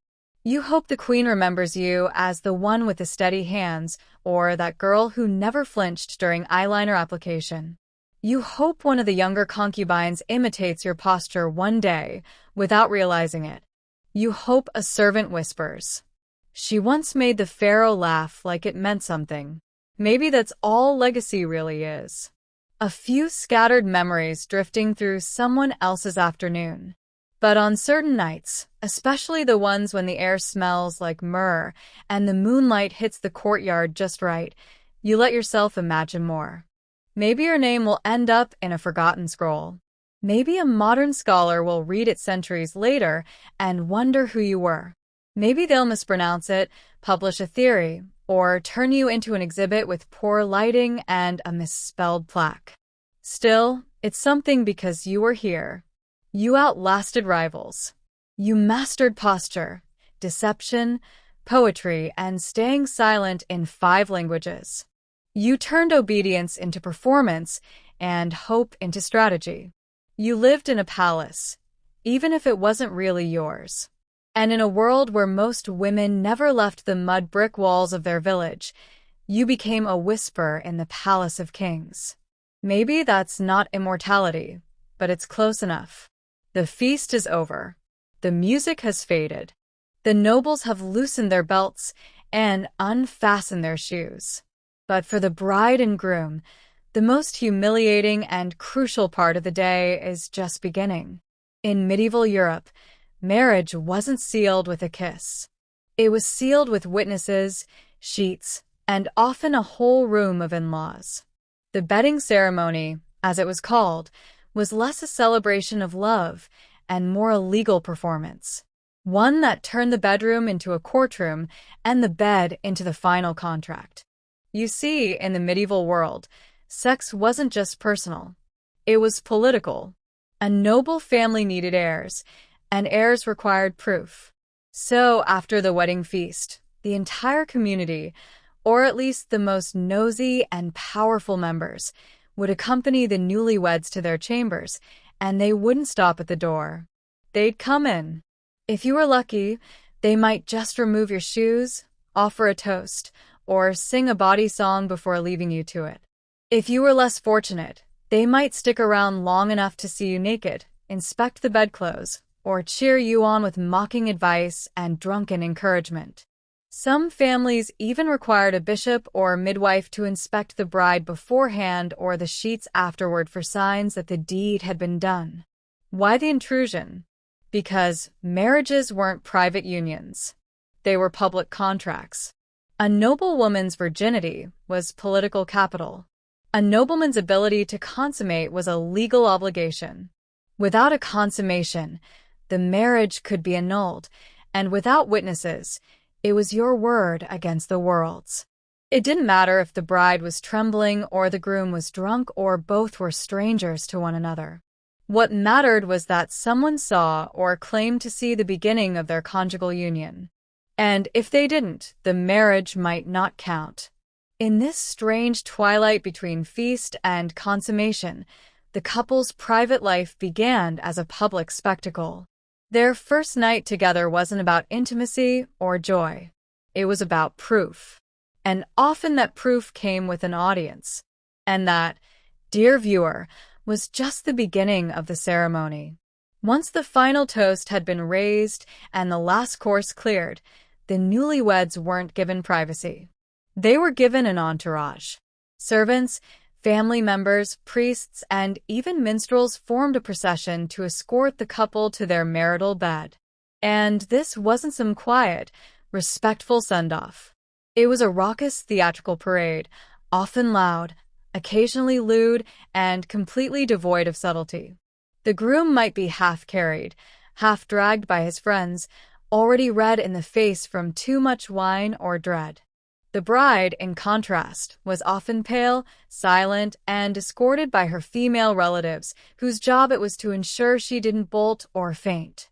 You hope the queen remembers you as the one with the steady hands, or that girl who never flinched during eyeliner application. You hope one of the younger concubines imitates your posture one day, without realizing it. You hope a servant whispers, "She once made the pharaoh laugh like it meant something." Maybe that's all legacy really is. A few scattered memories drifting through someone else's afternoon. But on certain nights, especially the ones when the air smells like myrrh and the moonlight hits the courtyard just right, you let yourself imagine more. Maybe your name will end up in a forgotten scroll. Maybe a modern scholar will read it centuries later and wonder who you were. Maybe they'll mispronounce it, publish a theory, or turn you into an exhibit with poor lighting and a misspelled plaque. Still, it's something because you were here. You outlasted rivals. You mastered posture, deception, poetry, and staying silent in 5 languages. You turned obedience into performance and hope into strategy. You lived in a palace, even if it wasn't really yours. And in a world where most women never left the mud brick walls of their village, you became a whisper in the palace of kings. Maybe that's not immortality, but it's close enough. The feast is over. The music has faded. The nobles have loosened their belts and unfastened their shoes. But for the bride and groom, the most humiliating and crucial part of the day is just beginning. In medieval Europe, marriage wasn't sealed with a kiss. It was sealed with witnesses, sheets, and often a whole room of in-laws. The bedding ceremony, as it was called, was less a celebration of love and more a legal performance, one that turned the bedroom into a courtroom and the bed into the final contract. You see, in the medieval world, sex wasn't just personal. It was political. A noble family needed heirs, and heirs required proof. So, after the wedding feast, the entire community, or at least the most nosy and powerful members, would accompany the newlyweds to their chambers, and they wouldn't stop at the door. They'd come in. If you were lucky, they might just remove your shoes, offer a toast, or sing a bawdy song before leaving you to it. If you were less fortunate, they might stick around long enough to see you naked, inspect the bedclothes, or cheer you on with mocking advice and drunken encouragement. Some families even required a bishop or midwife to inspect the bride beforehand or the sheets afterward for signs that the deed had been done. Why the intrusion? Because marriages weren't private unions. They were public contracts. A noblewoman's virginity was political capital. A nobleman's ability to consummate was a legal obligation. Without a consummation, the marriage could be annulled, and without witnesses, it was your word against the world's. It didn't matter if the bride was trembling or the groom was drunk or both were strangers to one another. What mattered was that someone saw or claimed to see the beginning of their conjugal union. And if they didn't, the marriage might not count. In this strange twilight between feast and consummation, the couple's private life began as a public spectacle. Their first night together wasn't about intimacy or joy. It was about proof. And often that proof came with an audience. And that, dear viewer, was just the beginning of the ceremony. Once the final toast had been raised and the last course cleared, the newlyweds weren't given privacy. They were given an entourage. Servants, family members, priests, and even minstrels formed a procession to escort the couple to their marital bed. And this wasn't some quiet, respectful send-off. It was a raucous theatrical parade, often loud, occasionally lewd, and completely devoid of subtlety. The groom might be half carried, half dragged by his friends, already red in the face from too much wine or dread. The bride, in contrast, was often pale, silent, and escorted by her female relatives, whose job it was to ensure she didn't bolt or faint.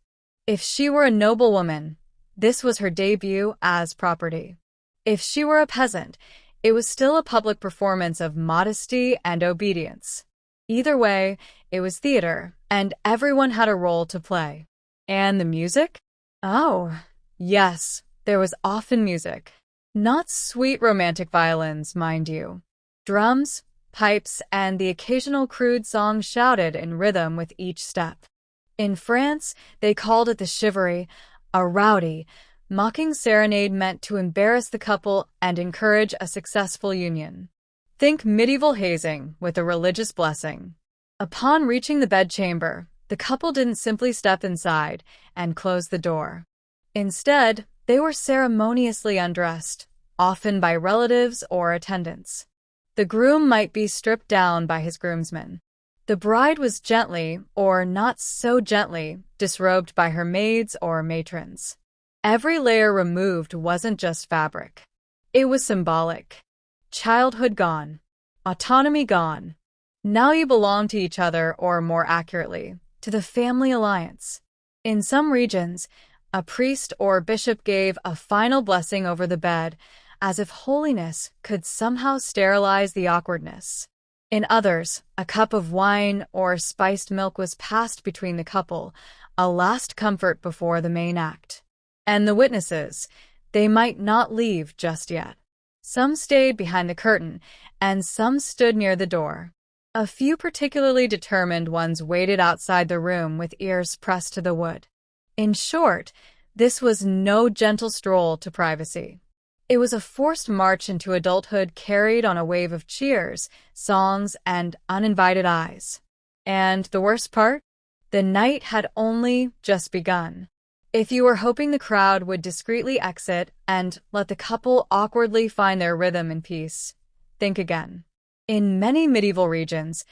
If she were a noblewoman, this was her debut as property. If she were a peasant, it was still a public performance of modesty and obedience. Either way, it was theater, and everyone had a role to play. And the music? Oh, yes, there was often music. Not sweet romantic violins, mind you. Drums, pipes, and the occasional crude song shouted in rhythm with each step. In France, they called it the chivalry, a rowdy, mocking serenade meant to embarrass the couple and encourage a successful union. Think medieval hazing with a religious blessing. Upon reaching the bedchamber, the couple didn't simply step inside and close the door. Instead, they were ceremoniously undressed, often by relatives or attendants. The groom might be stripped down by his groomsmen. The bride was gently, or not so gently, disrobed by her maids or matrons. Every layer removed wasn't just fabric. It was symbolic. Childhood gone. Autonomy gone. Now you belong to each other, or more accurately, to the family alliance. In some regions, a priest or bishop gave a final blessing over the bed, as if holiness could somehow sterilize the awkwardness. In others, a cup of wine or spiced milk was passed between the couple, a last comfort before the main act. And the witnesses, they might not leave just yet. Some stayed behind the curtain, and some stood near the door. A few particularly determined ones waited outside the room with ears pressed to the wood. In short, this was no gentle stroll to privacy. It was a forced march into adulthood carried on a wave of cheers, songs, and uninvited eyes. And the worst part? The night had only just begun. If you were hoping the crowd would discreetly exit and let the couple awkwardly find their rhythm in peace, think again. In many medieval regions,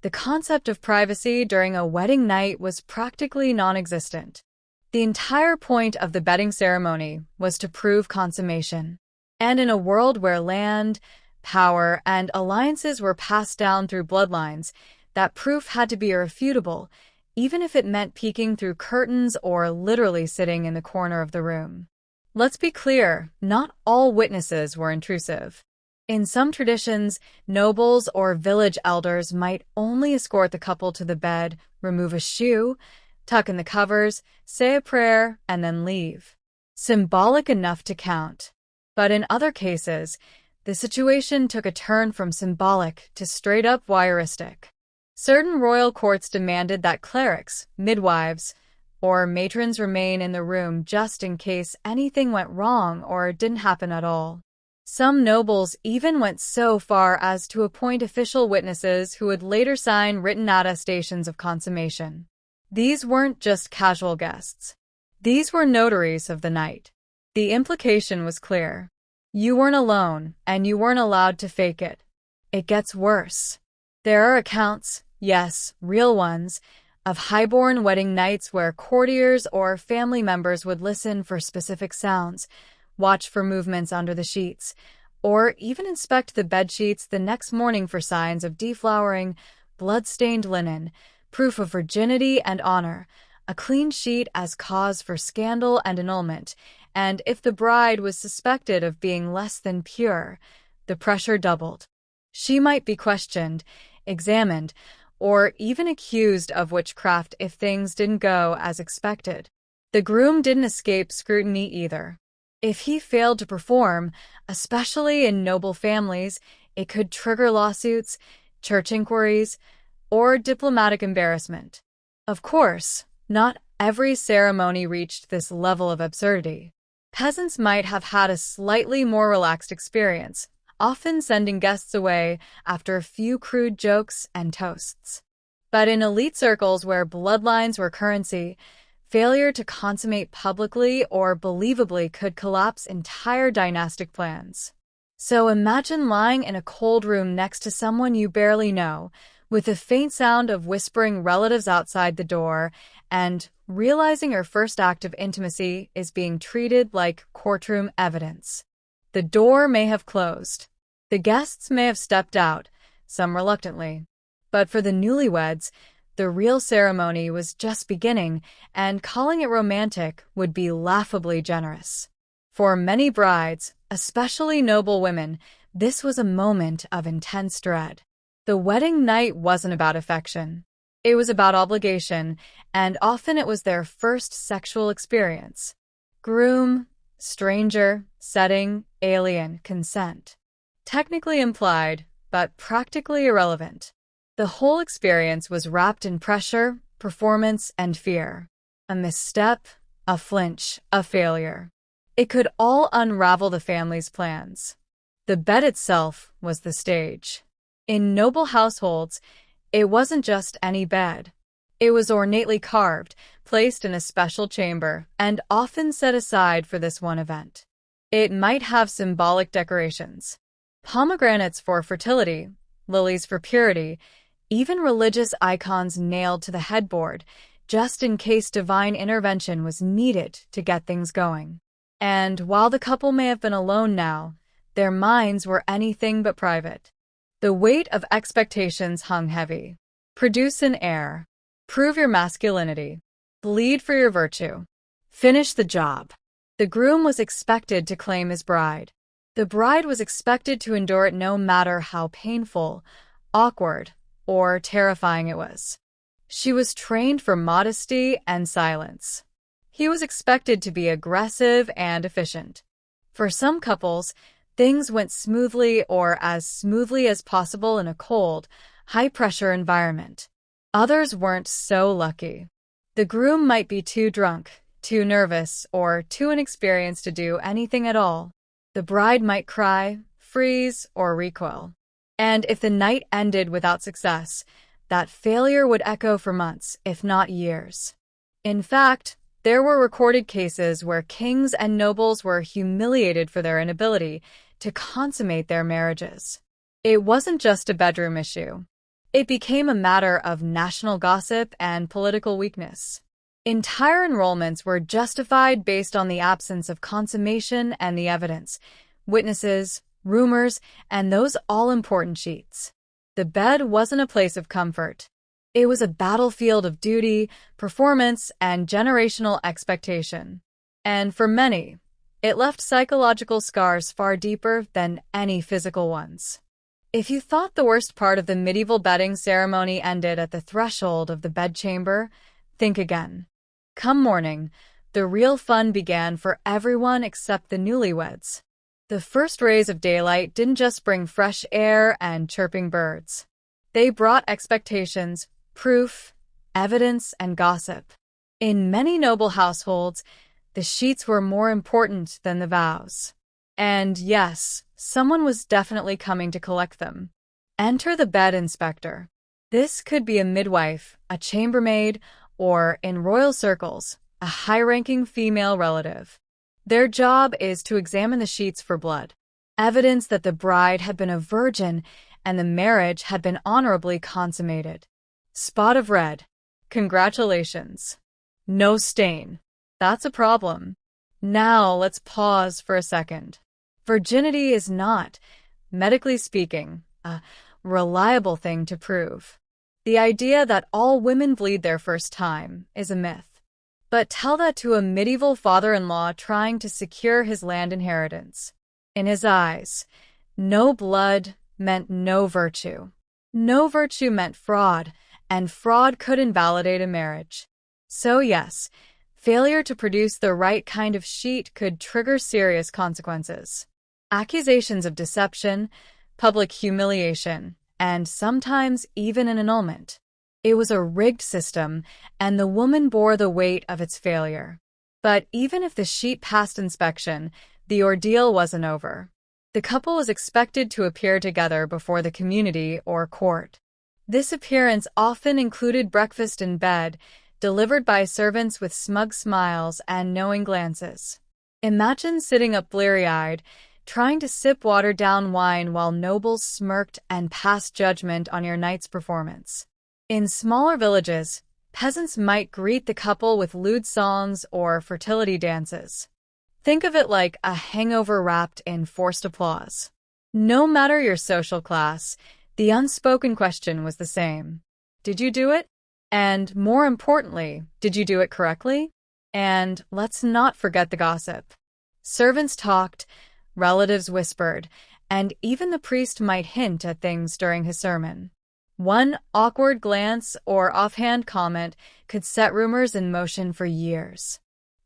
the concept of privacy during a wedding night was practically non-existent. The entire point of the bedding ceremony was to prove consummation. And in a world where land, power, and alliances were passed down through bloodlines, that proof had to be irrefutable, even if it meant peeking through curtains or literally sitting in the corner of the room. Let's be clear, not all witnesses were intrusive. In some traditions, nobles or village elders might only escort the couple to the bed, remove a shoe, tuck in the covers, say a prayer, and then leave. Symbolic enough to count. But in other cases, the situation took a turn from symbolic to straight-up voyeuristic. Certain royal courts demanded that clerics, midwives, or matrons remain in the room just in case anything went wrong or didn't happen at all. Some nobles even went so far as to appoint official witnesses who would later sign written attestations of consummation. These weren't just casual guests. These were notaries of the night. The implication was clear. You weren't alone, and you weren't allowed to fake it. It gets worse. There are accounts, yes, real ones, of highborn wedding nights where courtiers or family members would listen for specific sounds, watch for movements under the sheets, or even inspect the bedsheets the next morning for signs of deflowering, blood-stained linen, proof of virginity and honor, a clean sheet as cause for scandal and annulment, and if the bride was suspected of being less than pure, the pressure doubled. She might be questioned, examined, or even accused of witchcraft if things didn't go as expected. The groom didn't escape scrutiny either. If he failed to perform, especially in noble families, it could trigger lawsuits, church inquiries, or diplomatic embarrassment. Of course, not every ceremony reached this level of absurdity. Peasants might have had a slightly more relaxed experience, often sending guests away after a few crude jokes and toasts. But in elite circles where bloodlines were currency, failure to consummate publicly or believably could collapse entire dynastic plans. So imagine lying in a cold room next to someone you barely know, with the faint sound of whispering relatives outside the door, and realizing your first act of intimacy is being treated like courtroom evidence. The door may have closed. The guests may have stepped out, some reluctantly. But for the newlyweds, the real ceremony was just beginning, and calling it romantic would be laughably generous. For many brides, especially noble women, this was a moment of intense dread. The wedding night wasn't about affection. It was about obligation, and often it was their first sexual experience. Groom, stranger, setting, alien, consent. Technically implied, but practically irrelevant. The whole experience was wrapped in pressure, performance, and fear. A misstep, a flinch, a failure. It could all unravel the family's plans. The bed itself was the stage. In noble households, it wasn't just any bed. It was ornately carved, placed in a special chamber, and often set aside for this one event. It might have symbolic decorations. Pomegranates for fertility, lilies for purity, even religious icons nailed to the headboard, just in case divine intervention was needed to get things going. And while the couple may have been alone now, their minds were anything but private. The weight of expectations hung heavy. Produce an heir. Prove your masculinity. Bleed for your virtue. Finish the job. The groom was expected to claim his bride. The bride was expected to endure it no matter how painful, awkward, or terrifying it was. She was trained for modesty and silence. He was expected to be aggressive and efficient. For some couples, things went smoothly or as smoothly as possible in a cold, high-pressure environment. Others weren't so lucky. The groom might be too drunk, too nervous, or too inexperienced to do anything at all. The bride might cry, freeze, or recoil. And if the night ended without success, that failure would echo for months, if not years. In fact, there were recorded cases where kings and nobles were humiliated for their inability to consummate their marriages. It wasn't just a bedroom issue. It became a matter of national gossip and political weakness. Entire enrollments were justified based on the absence of consummation and the evidence, witnesses, rumors, and those all-important sheets. The bed wasn't a place of comfort. It was a battlefield of duty, performance, and generational expectation. And for many, it left psychological scars far deeper than any physical ones. If you thought the worst part of the medieval bedding ceremony ended at the threshold of the bedchamber, think again. Come morning, the real fun began for everyone except the newlyweds. The first rays of daylight didn't just bring fresh air and chirping birds. They brought expectations, proof, evidence, and gossip. In many noble households, the sheets were more important than the vows. And yes, someone was definitely coming to collect them. Enter the bed inspector. This could be a midwife, a chambermaid, or, in royal circles, a high-ranking female relative. Their job is to examine the sheets for blood, evidence that the bride had been a virgin and the marriage had been honorably consummated. Spot of red. Congratulations. No stain. That's a problem. Now let's pause for a second. Virginity is not, medically speaking, a reliable thing to prove. The idea that all women bleed their first time is a myth. But tell that to a medieval father-in-law trying to secure his land inheritance. In his eyes, no blood meant no virtue. No virtue meant fraud, and fraud could invalidate a marriage. So yes, failure to produce the right kind of sheet could trigger serious consequences. Accusations of deception, public humiliation, and sometimes even an annulment. It was a rigged system, and the woman bore the weight of its failure. But even if the sheet passed inspection, the ordeal wasn't over. The couple was expected to appear together before the community or court. This appearance often included breakfast in bed, delivered by servants with smug smiles and knowing glances. Imagine sitting up bleary-eyed, trying to sip watered-down wine while nobles smirked and passed judgment on your night's performance. In smaller villages, peasants might greet the couple with lewd songs or fertility dances. Think of it like a hangover wrapped in forced applause. No matter your social class, the unspoken question was the same. Did you do it? And more importantly, did you do it correctly? And let's not forget the gossip. Servants talked, relatives whispered, and even the priest might hint at things during his sermon. One awkward glance or offhand comment could set rumors in motion for years.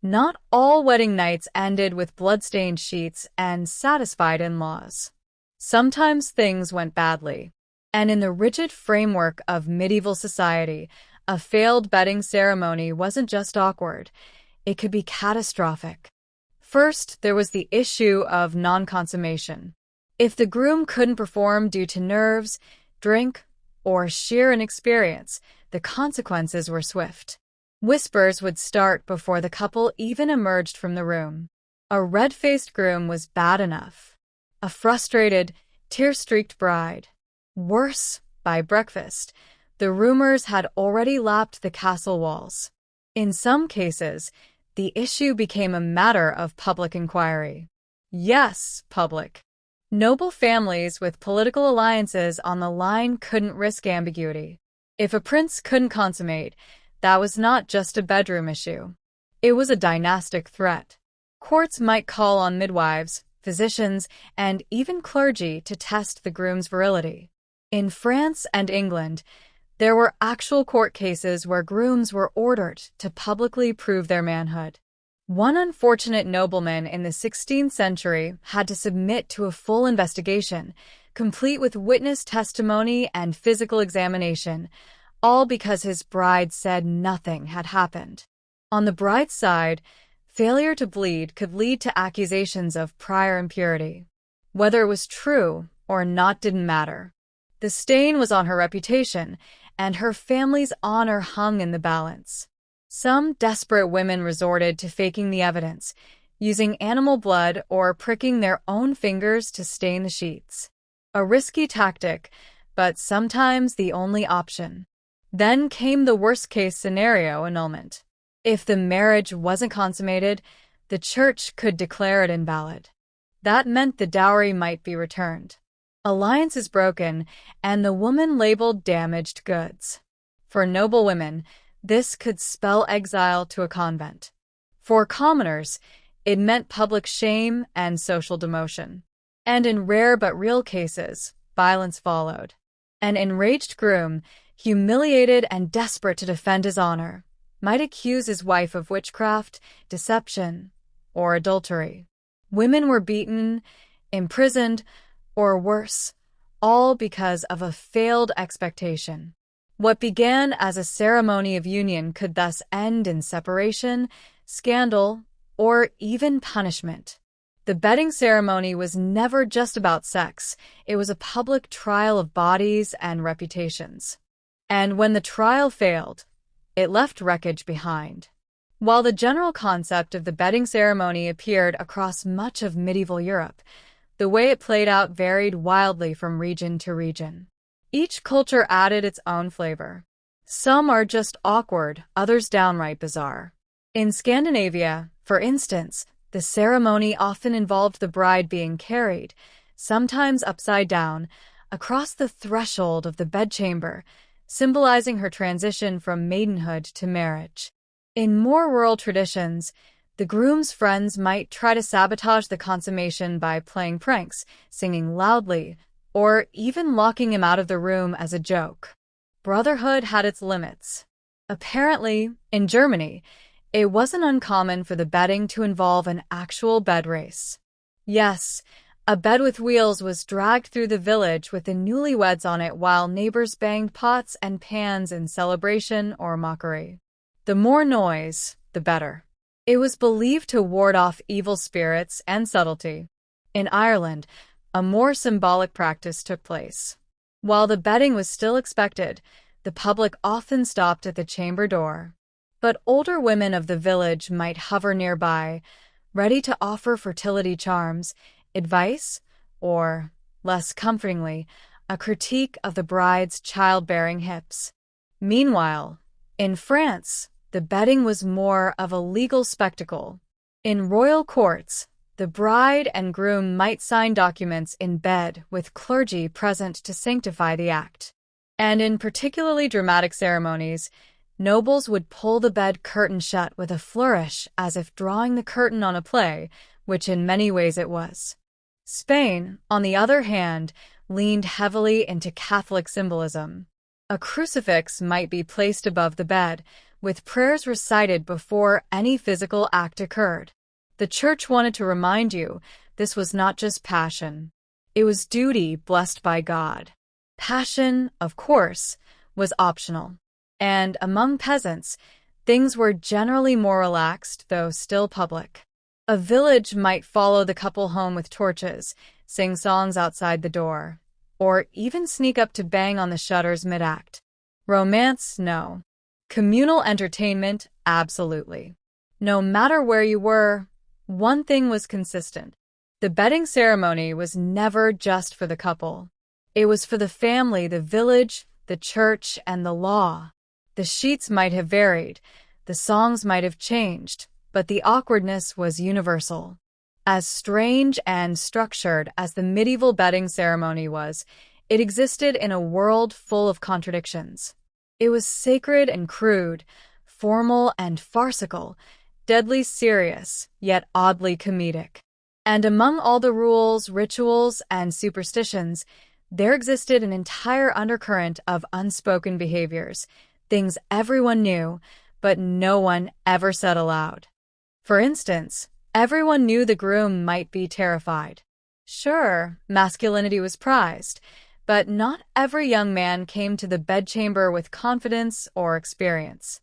Not all wedding nights ended with blood-stained sheets and satisfied in-laws. Sometimes things went badly, and in the rigid framework of medieval society, a failed bedding ceremony wasn't just awkward, it could be catastrophic. First, there was the issue of non-consummation. If the groom couldn't perform due to nerves, drink, or sheer inexperience, the consequences were swift. Whispers would start before the couple even emerged from the room. A red-faced groom was bad enough. A frustrated, tear-streaked bride. Worse, by breakfast, the rumors had already lapped the castle walls. In some cases, the issue became a matter of public inquiry. Yes, public. Noble families with political alliances on the line couldn't risk ambiguity. If a prince couldn't consummate, that was not just a bedroom issue. It was a dynastic threat. Courts might call on midwives, physicians, and even clergy to test the groom's virility. In France and England, There were actual court cases where grooms were ordered to publicly prove their manhood. One unfortunate nobleman in the 16th century had to submit to a full investigation, complete with witness testimony and physical examination, all because his bride said nothing had happened. On the bride's side, failure to bleed could lead to accusations of prior impurity. Whether it was true or not didn't matter. The stain was on her reputation, and her family's honor hung in the balance. Some desperate women resorted to faking the evidence, using animal blood or pricking their own fingers to stain the sheets. A risky tactic, but sometimes the only option. Then came the worst-case scenario annulment. If the marriage wasn't consummated, the church could declare it invalid. That meant the dowry might be returned. Alliance is broken, and the woman labeled damaged goods. For noble women, this could spell exile to a convent. For commoners, it meant public shame and social demotion. And in rare but real cases, violence followed. An enraged groom, humiliated and desperate to defend his honor, might accuse his wife of witchcraft, deception, or adultery. Women were beaten, imprisoned, or worse, all because of a failed expectation. What began as a ceremony of union could thus end in separation, scandal, or even punishment. The bedding ceremony was never just about sex. It was a public trial of bodies and reputations. And when the trial failed, it left wreckage behind. While the general concept of the bedding ceremony appeared across much of medieval Europe, the way it played out varied wildly from region to region. Each culture added its own flavor. Some are just awkward, others downright bizarre. In Scandinavia, for instance, the ceremony often involved the bride being carried, sometimes upside down, across the threshold of the bedchamber, symbolizing her transition from maidenhood to marriage. In more rural traditions, the groom's friends might try to sabotage the consummation by playing pranks, singing loudly, or even locking him out of the room as a joke. Brotherhood had its limits. Apparently, in Germany, it wasn't uncommon for the bedding to involve an actual bed race. Yes, a bed with wheels was dragged through the village with the newlyweds on it while neighbors banged pots and pans in celebration or mockery. The more noise, the better. It was believed to ward off evil spirits and subtlety. In Ireland, a more symbolic practice took place. While the bedding was still expected, the public often stopped at the chamber door. But older women of the village might hover nearby, ready to offer fertility charms, advice, or, less comfortingly, a critique of the bride's childbearing hips. Meanwhile, in France, the bedding was more of a legal spectacle. In royal courts, the bride and groom might sign documents in bed with clergy present to sanctify the act. And in particularly dramatic ceremonies, nobles would pull the bed curtain shut with a flourish as if drawing the curtain on a play, which in many ways it was. Spain, on the other hand, leaned heavily into Catholic symbolism. A crucifix might be placed above the bed, with prayers recited before any physical act occurred. The church wanted to remind you this was not just passion. It was duty blessed by God. Passion, of course, was optional. And among peasants, things were generally more relaxed, though still public. A village might follow the couple home with torches, sing songs outside the door, or even sneak up to bang on the shutters mid-act. Romance, no. Communal entertainment, absolutely. No matter where you were, one thing was consistent. The bedding ceremony was never just for the couple. It was for the family, the village, the church, and the law. The sheets might have varied, the songs might have changed, but the awkwardness was universal. As strange and structured as the medieval bedding ceremony was, it existed in a world full of contradictions. It was sacred and crude, formal and farcical, deadly serious, yet oddly comedic. And among all the rules, rituals, and superstitions, there existed an entire undercurrent of unspoken behaviors, things everyone knew, but no one ever said aloud. For instance, everyone knew the groom might be terrified. Sure, masculinity was prized, but not every young man came to the bedchamber with confidence or experience.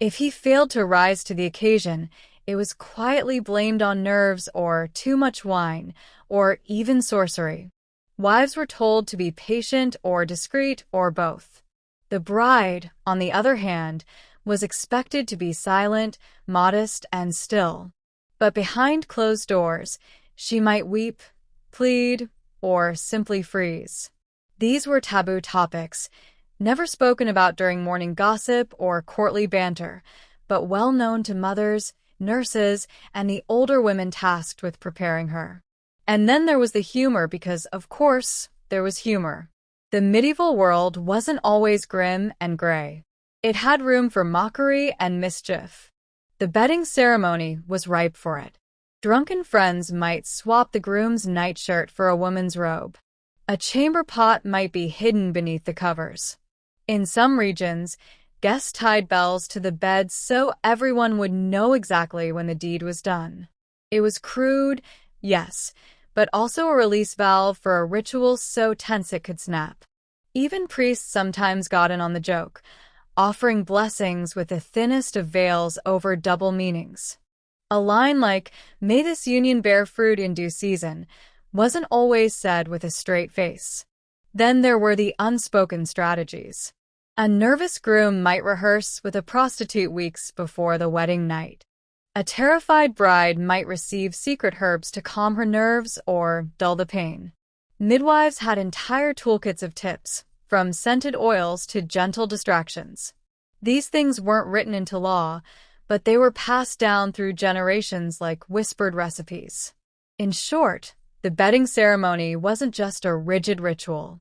If he failed to rise to the occasion, it was quietly blamed on nerves or too much wine, or even sorcery. Wives were told to be patient or discreet or both. The bride, on the other hand, was expected to be silent, modest, and still. But behind closed doors, she might weep, plead, or simply freeze. These were taboo topics, never spoken about during morning gossip or courtly banter, but well known to mothers, nurses, and the older women tasked with preparing her. And then there was the humor because, of course, there was humor. The medieval world wasn't always grim and gray. It had room for mockery and mischief. The bedding ceremony was ripe for it. Drunken friends might swap the groom's nightshirt for a woman's robe. A chamber pot might be hidden beneath the covers. In some regions, guests tied bells to the bed so everyone would know exactly when the deed was done. It was crude, yes, but also a release valve for a ritual so tense it could snap. Even priests sometimes got in on the joke, offering blessings with the thinnest of veils over double meanings. A line like, "May this union bear fruit in due season," wasn't always said with a straight face. Then there were the unspoken strategies. A nervous groom might rehearse with a prostitute weeks before the wedding night. A terrified bride might receive secret herbs to calm her nerves or dull the pain. Midwives had entire toolkits of tips, from scented oils to gentle distractions. These things weren't written into law, but they were passed down through generations like whispered recipes. In short, the bedding ceremony wasn't just a rigid ritual.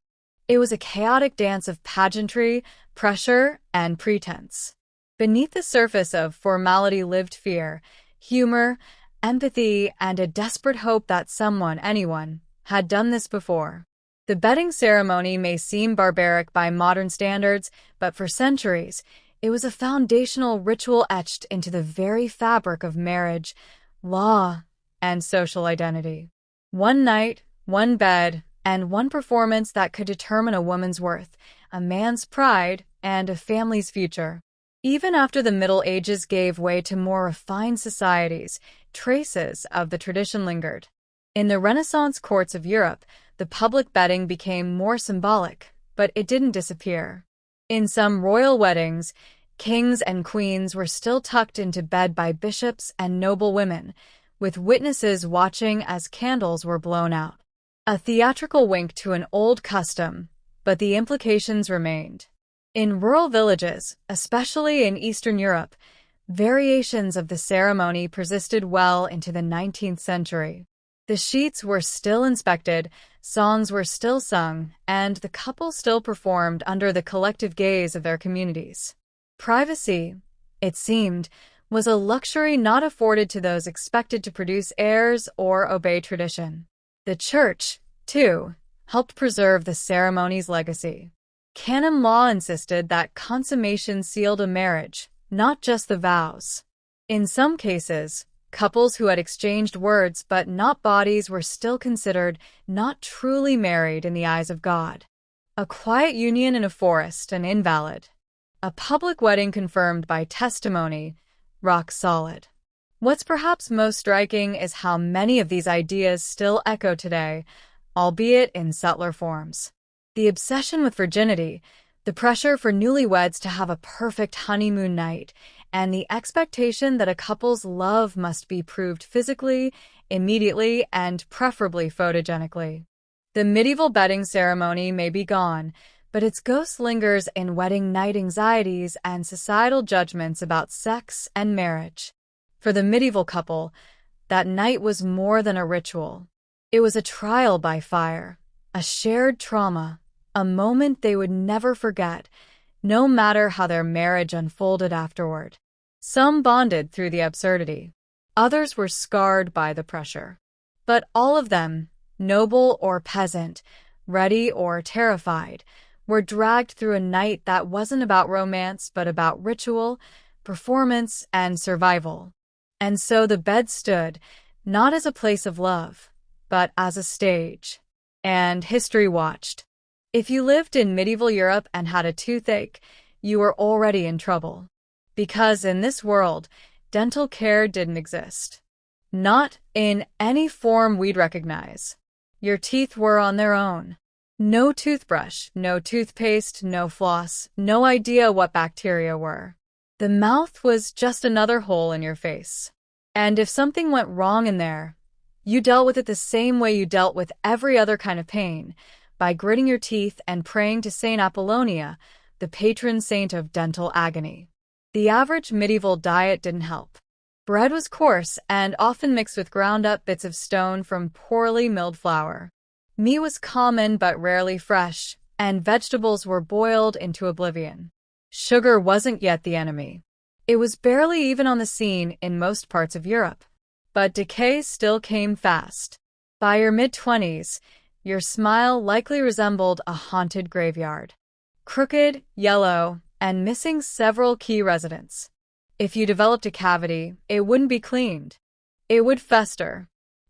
It was a chaotic dance of pageantry, pressure, and pretense. Beneath the surface of formality lived fear, humor, empathy, and a desperate hope that someone, anyone, had done this before. The bedding ceremony may seem barbaric by modern standards, but for centuries, it was a foundational ritual etched into the very fabric of marriage, law, and social identity. One night, one bed, and one performance that could determine a woman's worth, a man's pride, and a family's future. Even after the Middle Ages gave way to more refined societies, traces of the tradition lingered. In the Renaissance courts of Europe, the public bedding became more symbolic, but it didn't disappear. In some royal weddings, kings and queens were still tucked into bed by bishops and noble women, with witnesses watching as candles were blown out. A theatrical wink to an old custom, but the implications remained. In rural villages, especially in Eastern Europe, variations of the ceremony persisted well into the 19th century. The sheets were still inspected, songs were still sung, and the couple still performed under the collective gaze of their communities. Privacy, it seemed, was a luxury not afforded to those expected to produce heirs or obey tradition. The church, too, helped preserve the ceremony's legacy. Canon law insisted that consummation sealed a marriage, not just the vows. In some cases, couples who had exchanged words but not bodies were still considered not truly married in the eyes of God. A quiet union in a forest, an invalid. A public wedding confirmed by testimony, rock solid. What's perhaps most striking is how many of these ideas still echo today, albeit in subtler forms. The obsession with virginity, the pressure for newlyweds to have a perfect honeymoon night, and the expectation that a couple's love must be proved physically, immediately, and preferably photogenically. The medieval bedding ceremony may be gone, but its ghost lingers in wedding night anxieties and societal judgments about sex and marriage. For the medieval couple, that night was more than a ritual. It was a trial by fire, a shared trauma, a moment they would never forget, no matter how their marriage unfolded afterward. Some bonded through the absurdity. Others were scarred by the pressure. But all of them, noble or peasant, ready or terrified, were dragged through a night that wasn't about romance but about ritual, performance, and survival. And so the bed stood, not as a place of love, but as a stage. And history watched. If you lived in medieval Europe and had a toothache, you were already in trouble. Because in this world, dental care didn't exist. Not in any form we'd recognize. Your teeth were on their own. No toothbrush, no toothpaste, no floss, no idea what bacteria were. The mouth was just another hole in your face. And if something went wrong in there, you dealt with it the same way you dealt with every other kind of pain, by gritting your teeth and praying to Saint Apollonia, the patron saint of dental agony. The average medieval diet didn't help. Bread was coarse and often mixed with ground-up bits of stone from poorly milled flour. Meat was common but rarely fresh, and vegetables were boiled into oblivion. Sugar wasn't yet the enemy. It was barely even on the scene in most parts of Europe. But decay still came fast. By your mid-20s, your smile likely resembled a haunted graveyard. Crooked, yellow, and missing several key residents. If you developed a cavity, it wouldn't be cleaned. It would fester.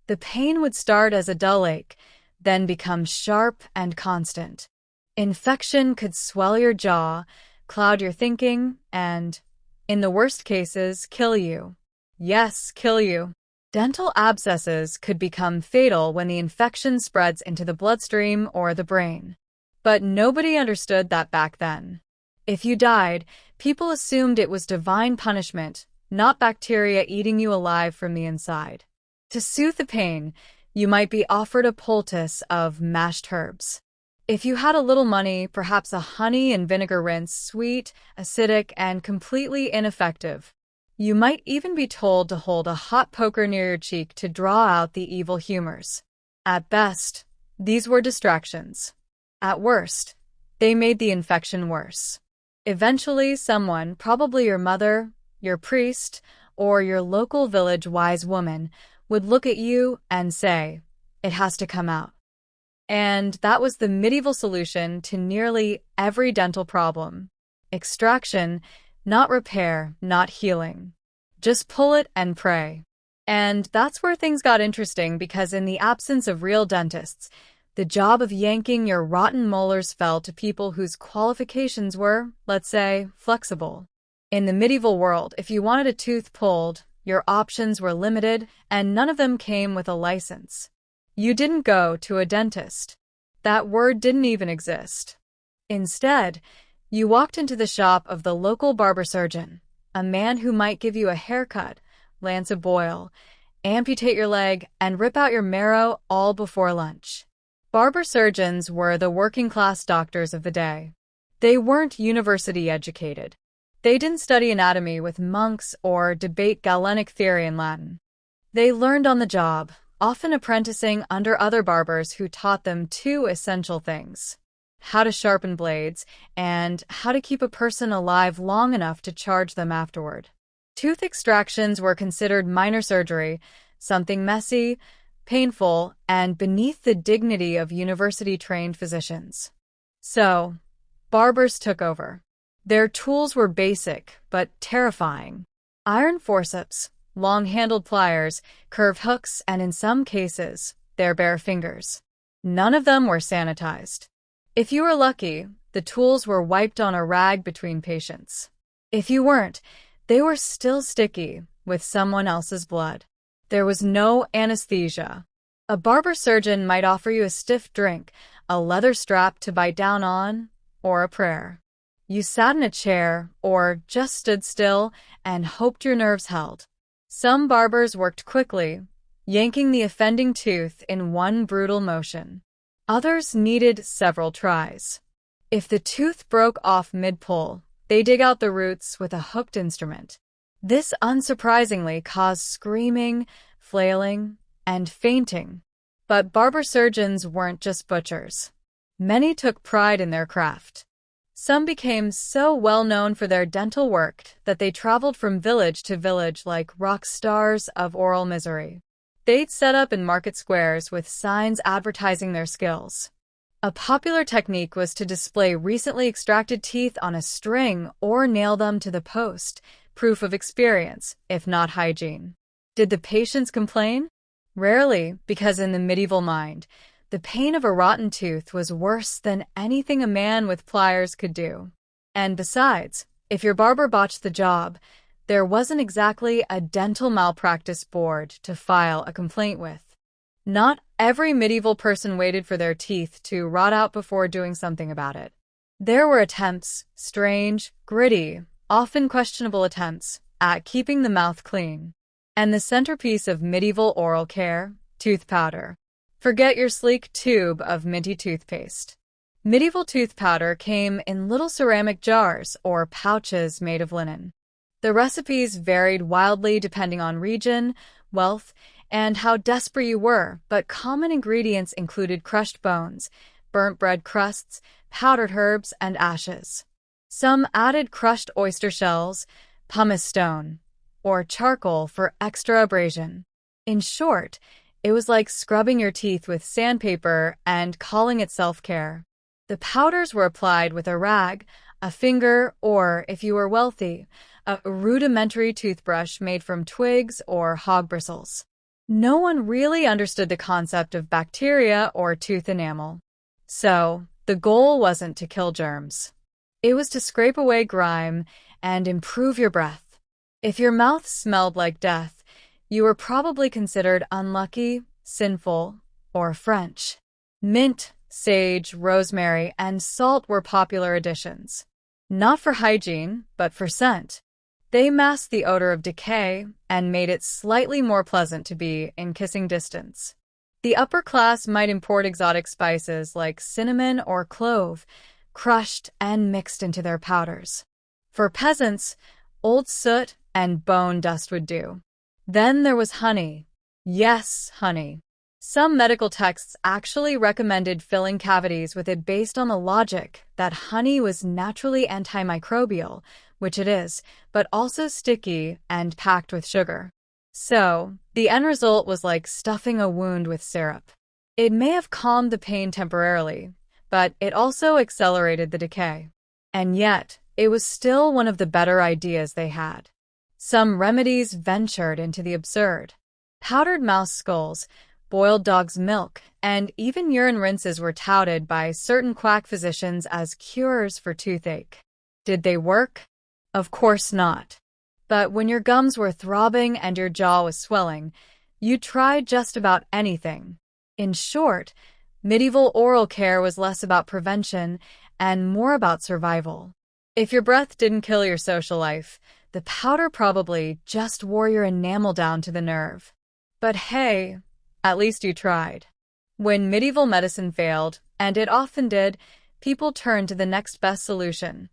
The pain would start as a dull ache, then become sharp and constant. Infection could swell your jaw, cloud your thinking, and, in the worst cases, kill you. Yes, kill you. Dental abscesses could become fatal when the infection spreads into the bloodstream or the brain. But nobody understood that back then. If you died, people assumed it was divine punishment, not bacteria eating you alive from the inside. To soothe the pain, you might be offered a poultice of mashed herbs. If you had a little money, perhaps a honey and vinegar rinse, sweet, acidic, and completely ineffective. You might even be told to hold a hot poker near your cheek to draw out the evil humors. At best, these were distractions. At worst, they made the infection worse. Eventually, someone, probably your mother, your priest, or your local village wise woman, would look at you and say, "It has to come out." And that was the medieval solution to nearly every dental problem. Extraction, not repair, not healing. Just pull it and pray. And that's where things got interesting because in the absence of real dentists, the job of yanking your rotten molars fell to people whose qualifications were, let's say, flexible. In the medieval world, if you wanted a tooth pulled, your options were limited and none of them came with a license. You didn't go to a dentist. That word didn't even exist. Instead, you walked into the shop of the local barber surgeon, a man who might give you a haircut, lance a boil, amputate your leg, and rip out your marrow all before lunch. Barber surgeons were the working-class doctors of the day. They weren't university-educated. They didn't study anatomy with monks or debate Galenic theory in Latin. They learned on the job, often apprenticing under other barbers who taught them two essential things: how to sharpen blades and how to keep a person alive long enough to charge them afterward. Tooth extractions were considered minor surgery, something messy, painful, and beneath the dignity of university-trained physicians. So, barbers took over. Their tools were basic, but terrifying. Iron forceps, long-handled pliers, curved hooks, and in some cases, their bare fingers. None of them were sanitized. If you were lucky, the tools were wiped on a rag between patients. If you weren't, they were still sticky with someone else's blood. There was no anesthesia. A barber surgeon might offer you a stiff drink, a leather strap to bite down on, or a prayer. You sat in a chair or just stood still and hoped your nerves held. Some barbers worked quickly, yanking the offending tooth in one brutal motion. Others needed several tries. If the tooth broke off mid-pull, they dig out the roots with a hooked instrument. This unsurprisingly caused screaming, flailing, and fainting. But barber surgeons weren't just butchers. Many took pride in their craft. Some became so well known for their dental work that they traveled from village to village like rock stars of oral misery. They'd set up in market squares with signs advertising their skills. A popular technique was to display recently extracted teeth on a string or nail them to the post, proof of experience, if not hygiene. Did the patients complain? Rarely, because in the medieval mind, the pain of a rotten tooth was worse than anything a man with pliers could do. And besides, if your barber botched the job, there wasn't exactly a dental malpractice board to file a complaint with. Not every medieval person waited for their teeth to rot out before doing something about it. There were attempts, strange, gritty, often questionable attempts, at keeping the mouth clean. And the centerpiece of medieval oral care, tooth powder. Forget your sleek tube of minty toothpaste. Medieval tooth powder came in little ceramic jars or pouches made of linen. The recipes varied wildly depending on region, wealth, and how desperate you were, but common ingredients included crushed bones, burnt bread crusts, powdered herbs, and ashes. Some added crushed oyster shells, pumice stone, or charcoal for extra abrasion. In short, it was like scrubbing your teeth with sandpaper and calling it self-care. The powders were applied with a rag, a finger, or, if you were wealthy, a rudimentary toothbrush made from twigs or hog bristles. No one really understood the concept of bacteria or tooth enamel. So, the goal wasn't to kill germs. It was to scrape away grime and improve your breath. If your mouth smelled like death, you were probably considered unlucky, sinful, or French. Mint, sage, rosemary, and salt were popular additions. Not for hygiene, but for scent. They masked the odor of decay and made it slightly more pleasant to be in kissing distance. The upper class might import exotic spices like cinnamon or clove, crushed and mixed into their powders. For peasants, old soot and bone dust would do. Then there was honey. Yes, honey. Some medical texts actually recommended filling cavities with it based on the logic that honey was naturally antimicrobial, which it is, but also sticky and packed with sugar. So, the end result was like stuffing a wound with syrup. It may have calmed the pain temporarily, but it also accelerated the decay. And yet, it was still one of the better ideas they had. Some remedies ventured into the absurd. Powdered mouse skulls, boiled dog's milk, and even urine rinses were touted by certain quack physicians as cures for toothache. Did they work? Of course not. But when your gums were throbbing and your jaw was swelling, you tried just about anything. In short, medieval oral care was less about prevention and more about survival. If your breath didn't kill your social life, the powder probably just wore your enamel down to the nerve. But hey, at least you tried. When medieval medicine failed, and it often did, people turned to the next best solution.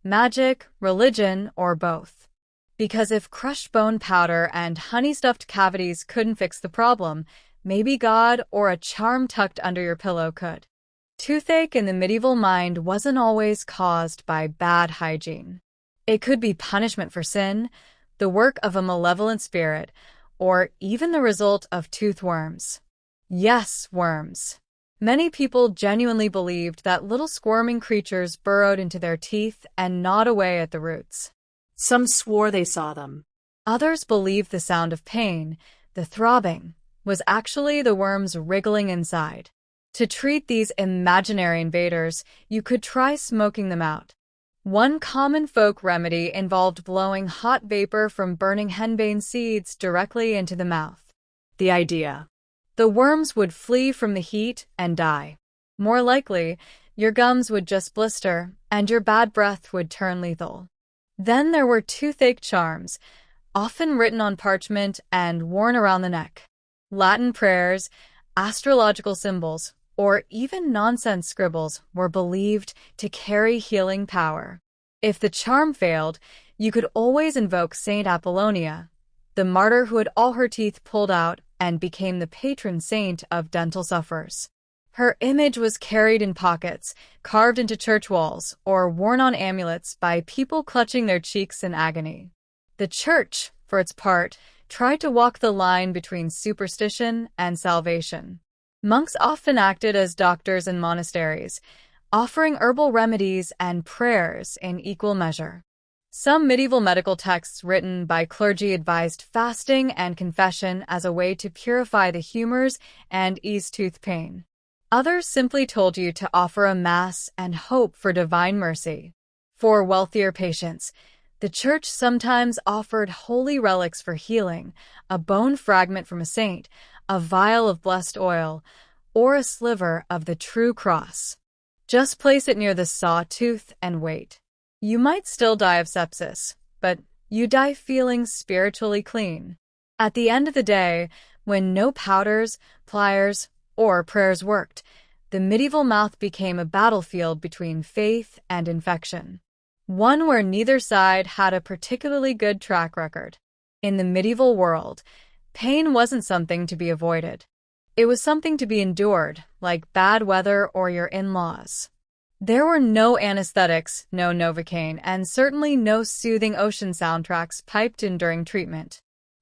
Magic, religion, or both. Because if crushed bone powder and honey-stuffed cavities couldn't fix the problem, maybe God or a charm tucked under your pillow could. Toothache in the medieval mind wasn't always caused by bad hygiene. It could be punishment for sin, the work of a malevolent spirit, or even the result of tooth worms. Yes, worms. Many people genuinely believed that little squirming creatures burrowed into their teeth and gnawed away at the roots. Some swore they saw them. Others believed the sound of pain, the throbbing, was actually the worms wriggling inside. To treat these imaginary invaders, you could try smoking them out. One common folk remedy involved blowing hot vapor from burning henbane seeds directly into the mouth. The idea: the worms would flee from the heat and die. More likely, your gums would just blister, and your bad breath would turn lethal. Then there were toothache charms, often written on parchment and worn around the neck. Latin prayers, astrological symbols, or even nonsense scribbles were believed to carry healing power. If the charm failed, you could always invoke Saint Apollonia, the martyr who had all her teeth pulled out and became the patron saint of dental sufferers. Her image was carried in pockets, carved into church walls, or worn on amulets by people clutching their cheeks in agony. The Church, for its part, tried to walk the line between superstition and salvation. Monks often acted as doctors in monasteries, offering herbal remedies and prayers in equal measure. Some medieval medical texts written by clergy advised fasting and confession as a way to purify the humors and ease tooth pain. Others simply told you to offer a mass and hope for divine mercy. For wealthier patients, the church sometimes offered holy relics for healing, a bone fragment from a saint, a vial of blessed oil, or a sliver of the true cross. Just place it near the sawtooth and wait. You might still die of sepsis, but you die feeling spiritually clean. At the end of the day, when no powders, pliers, or prayers worked, the medieval mouth became a battlefield between faith and infection. One where neither side had a particularly good track record. In the medieval world, pain wasn't something to be avoided. It was something to be endured, like bad weather or your in-laws. There were no anesthetics, no Novocaine, and certainly no soothing ocean soundtracks piped in during treatment.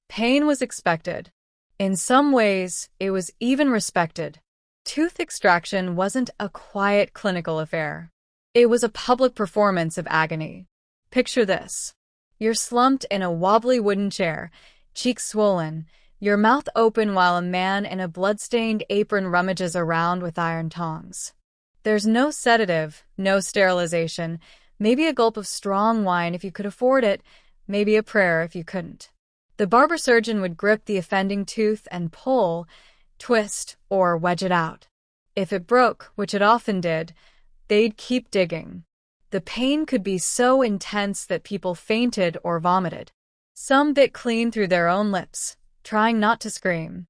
Pain was expected. In some ways, it was even respected. Tooth extraction wasn't a quiet clinical affair. It was a public performance of agony. Picture this. You're slumped in a wobbly wooden chair, cheeks swollen, your mouth open while a man in a blood-stained apron rummages around with iron tongs. There's no sedative, no sterilization, maybe a gulp of strong wine if you could afford it, maybe a prayer if you couldn't. The barber surgeon would grip the offending tooth and pull, twist, or wedge it out. If it broke, which it often did, they'd keep digging. The pain could be so intense that people fainted or vomited. Some bit clean through their own lips, trying not to scream.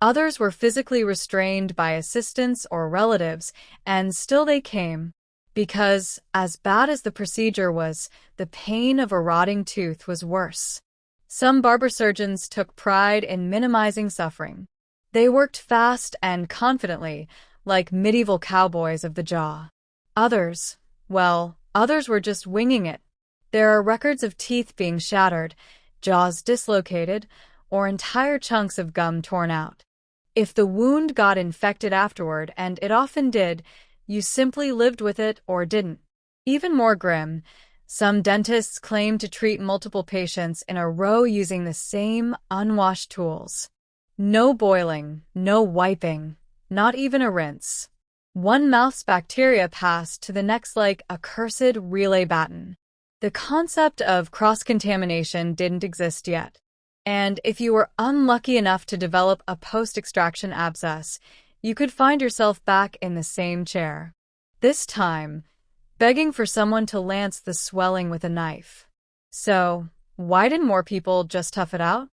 Others were physically restrained by assistants or relatives, and still they came. Because, as bad as the procedure was, the pain of a rotting tooth was worse. Some barber surgeons took pride in minimizing suffering. They worked fast and confidently, like medieval cowboys of the jaw. Others were just winging it. There are records of teeth being shattered, jaws dislocated, or entire chunks of gum torn out. If the wound got infected afterward, and it often did, you simply lived with it or didn't. Even more grim, some dentists claimed to treat multiple patients in a row using the same unwashed tools. No boiling, no wiping, not even a rinse. One mouth's bacteria passed to the next like a cursed relay baton. The concept of cross-contamination didn't exist yet. And if you were unlucky enough to develop a post-extraction abscess, you could find yourself back in the same chair. This time, begging for someone to lance the swelling with a knife. So, why didn't more people just tough it out?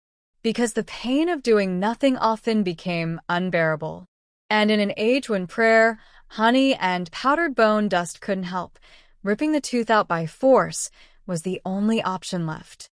Because the pain of doing nothing often became unbearable. And in an age when prayer, honey, and powdered bone dust couldn't help, ripping the tooth out by force was the only option left.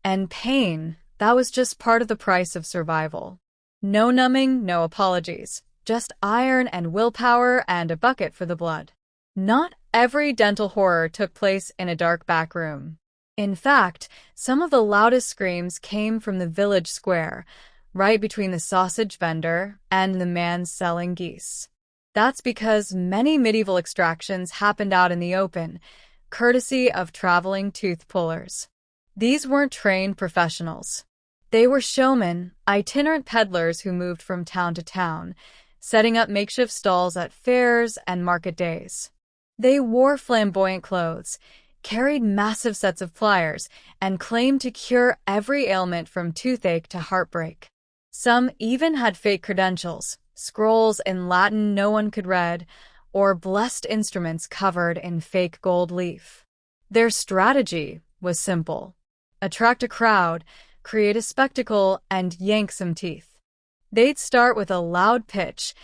And pain, that was just part of the price of survival. No numbing, no apologies, just iron and willpower and a bucket for the blood. Not every dental horror took place in a dark back room. In fact, some of the loudest screams came from the village square, right between the sausage vendor and the man selling geese. That's because many medieval extractions happened out in the open, courtesy of traveling tooth pullers. These weren't trained professionals. They were showmen, itinerant peddlers who moved from town to town, setting up makeshift stalls at fairs and market days. They wore flamboyant clothes, carried massive sets of pliers, and claimed to cure every ailment from toothache to heartbreak. Some even had fake credentials, scrolls in Latin no one could read, or blessed instruments covered in fake gold leaf. Their strategy was simple. Attract a crowd, create a spectacle, and yank some teeth. They'd start with a loud pitch,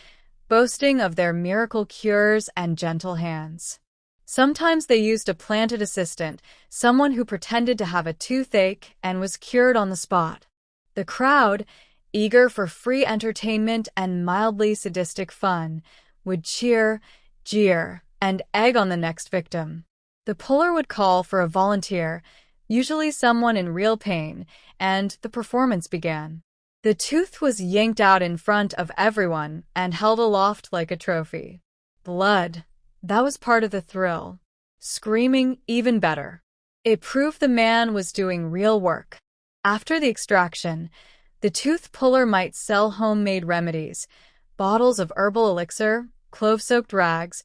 boasting of their miracle cures and gentle hands. Sometimes they used a planted assistant, someone who pretended to have a toothache and was cured on the spot. The crowd, eager for free entertainment and mildly sadistic fun, would cheer, jeer, and egg on the next victim. The puller would call for a volunteer, usually someone in real pain, and the performance began. The tooth was yanked out in front of everyone and held aloft like a trophy. Blood. That was part of the thrill. Screaming, even better. It proved the man was doing real work. After the extraction, the tooth puller might sell homemade remedies, bottles of herbal elixir, clove-soaked rags,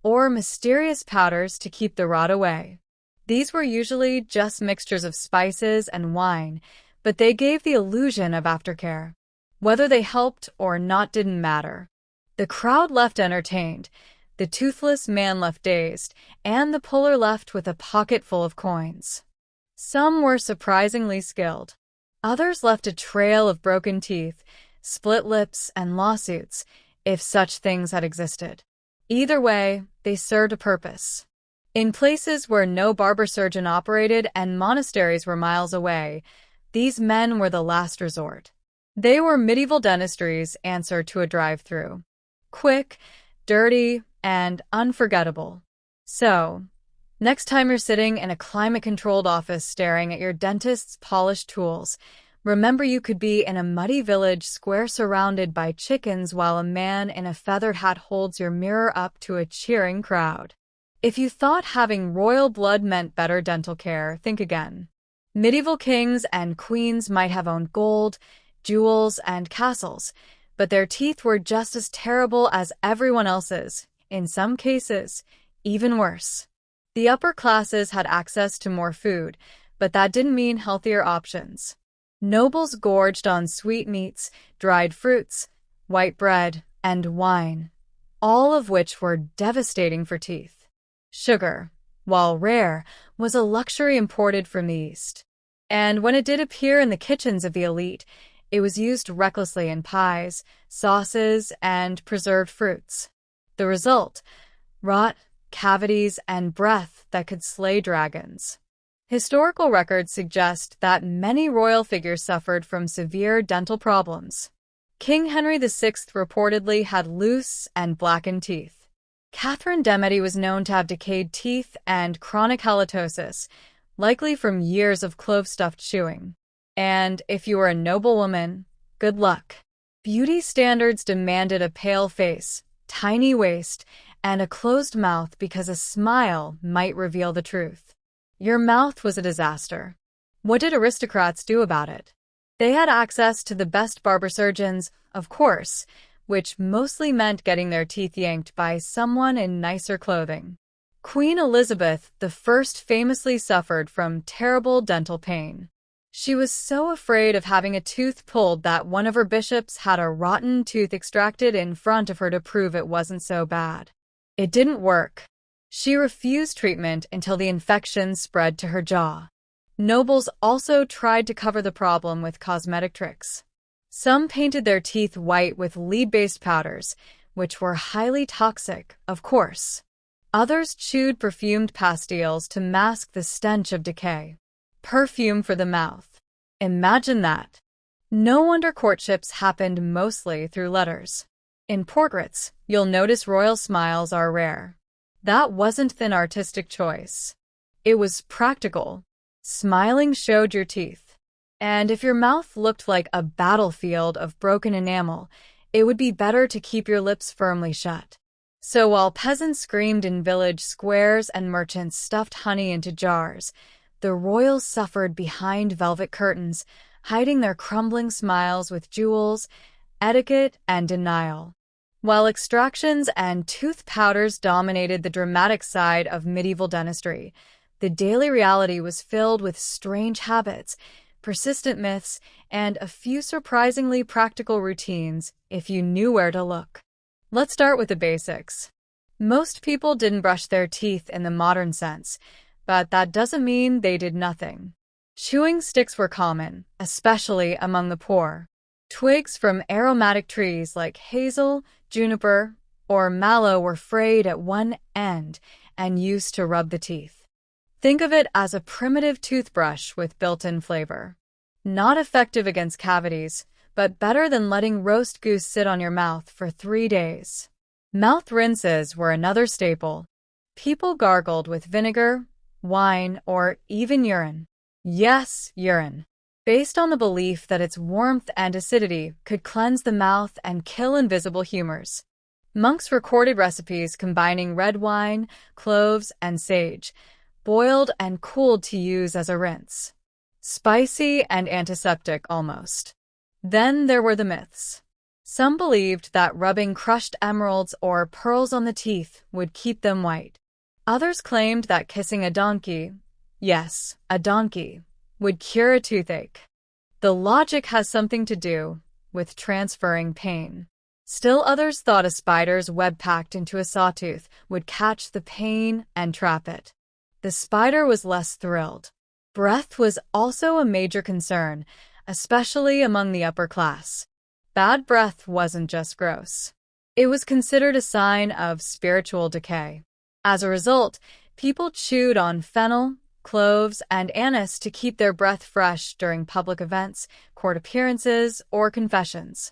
or mysterious powders to keep the rot away. These were usually just mixtures of spices and wine, but they gave the illusion of aftercare. Whether they helped or not didn't matter. The crowd left entertained, the toothless man left dazed, and the puller left with a pocket full of coins. Some were surprisingly skilled. Others left a trail of broken teeth, split lips, and lawsuits, if such things had existed. Either way, they served a purpose. In places where no barber surgeon operated and monasteries were miles away, these men were the last resort. They were medieval dentistry's answer to a drive-through. Quick, dirty, and unforgettable. So, next time you're sitting in a climate-controlled office staring at your dentist's polished tools, remember you could be in a muddy village square surrounded by chickens while a man in a feathered hat holds your mirror up to a cheering crowd. If you thought having royal blood meant better dental care, think again. Medieval kings and queens might have owned gold, jewels, and castles, but their teeth were just as terrible as everyone else's, in some cases, even worse. The upper classes had access to more food, but that didn't mean healthier options. Nobles gorged on sweetmeats, dried fruits, white bread, and wine, all of which were devastating for teeth. Sugar, while rare, was a luxury imported from the East. And when it did appear in the kitchens of the elite, it was used recklessly in pies, sauces, and preserved fruits. The result: rot, cavities, and breath that could slay dragons. Historical records suggest that many royal figures suffered from severe dental problems. King Henry VI reportedly had loose and blackened teeth. Catherine de' Medici was known to have decayed teeth and chronic halitosis, likely from years of clove-stuffed chewing. And if you were a noblewoman, good luck. Beauty standards demanded a pale face, tiny waist, and a closed mouth because a smile might reveal the truth. Your mouth was a disaster. What did aristocrats do about it? They had access to the best barber surgeons, of course, which mostly meant getting their teeth yanked by someone in nicer clothing. Queen Elizabeth I famously suffered from terrible dental pain. She was so afraid of having a tooth pulled that one of her bishops had a rotten tooth extracted in front of her to prove it wasn't so bad. It didn't work. She refused treatment until the infection spread to her jaw. Nobles also tried to cover the problem with cosmetic tricks. Some painted their teeth white with lead-based powders, which were highly toxic, of course. Others chewed perfumed pastilles to mask the stench of decay. Perfume for the mouth. Imagine that. No wonder courtships happened mostly through letters. In portraits, you'll notice royal smiles are rare. That wasn't an artistic choice. It was practical. Smiling showed your teeth. And if your mouth looked like a battlefield of broken enamel, it would be better to keep your lips firmly shut. So while peasants screamed in village squares and merchants stuffed honey into jars, the royals suffered behind velvet curtains, hiding their crumbling smiles with jewels, etiquette, and denial. While extractions and tooth powders dominated the dramatic side of medieval dentistry, the daily reality was filled with strange habits, persistent myths, and a few surprisingly practical routines if you knew where to look. Let's start with the basics. Most people didn't brush their teeth in the modern sense, but that doesn't mean they did nothing. Chewing sticks were common, especially among the poor. Twigs from aromatic trees like hazel, juniper, or mallow were frayed at one end and used to rub the teeth. Think of it as a primitive toothbrush with built-in flavor. Not effective against cavities, but better than letting roast goose sit on your mouth for 3 days. Mouth rinses were another staple. People gargled with vinegar, wine, or even urine. Yes, urine. based on the belief that its warmth and acidity could cleanse the mouth and kill invisible humors. Monks recorded recipes combining red wine, cloves, and sage, boiled and cooled to use as a rinse. Spicy and antiseptic almost. Then there were the myths. Some believed that rubbing crushed emeralds or pearls on the teeth would keep them white. Others claimed that kissing a donkey, yes, a donkey, would cure a toothache. The logic has something to do with transferring pain. Still others thought a spider's web packed into a sawtooth would catch the pain and trap it. The spider was less thrilled. Breath was also a major concern, especially among the upper class. Bad breath wasn't just gross. It was considered a sign of spiritual decay. As a result, people chewed on fennel, cloves, and anise to keep their breath fresh during public events, court appearances, or confessions.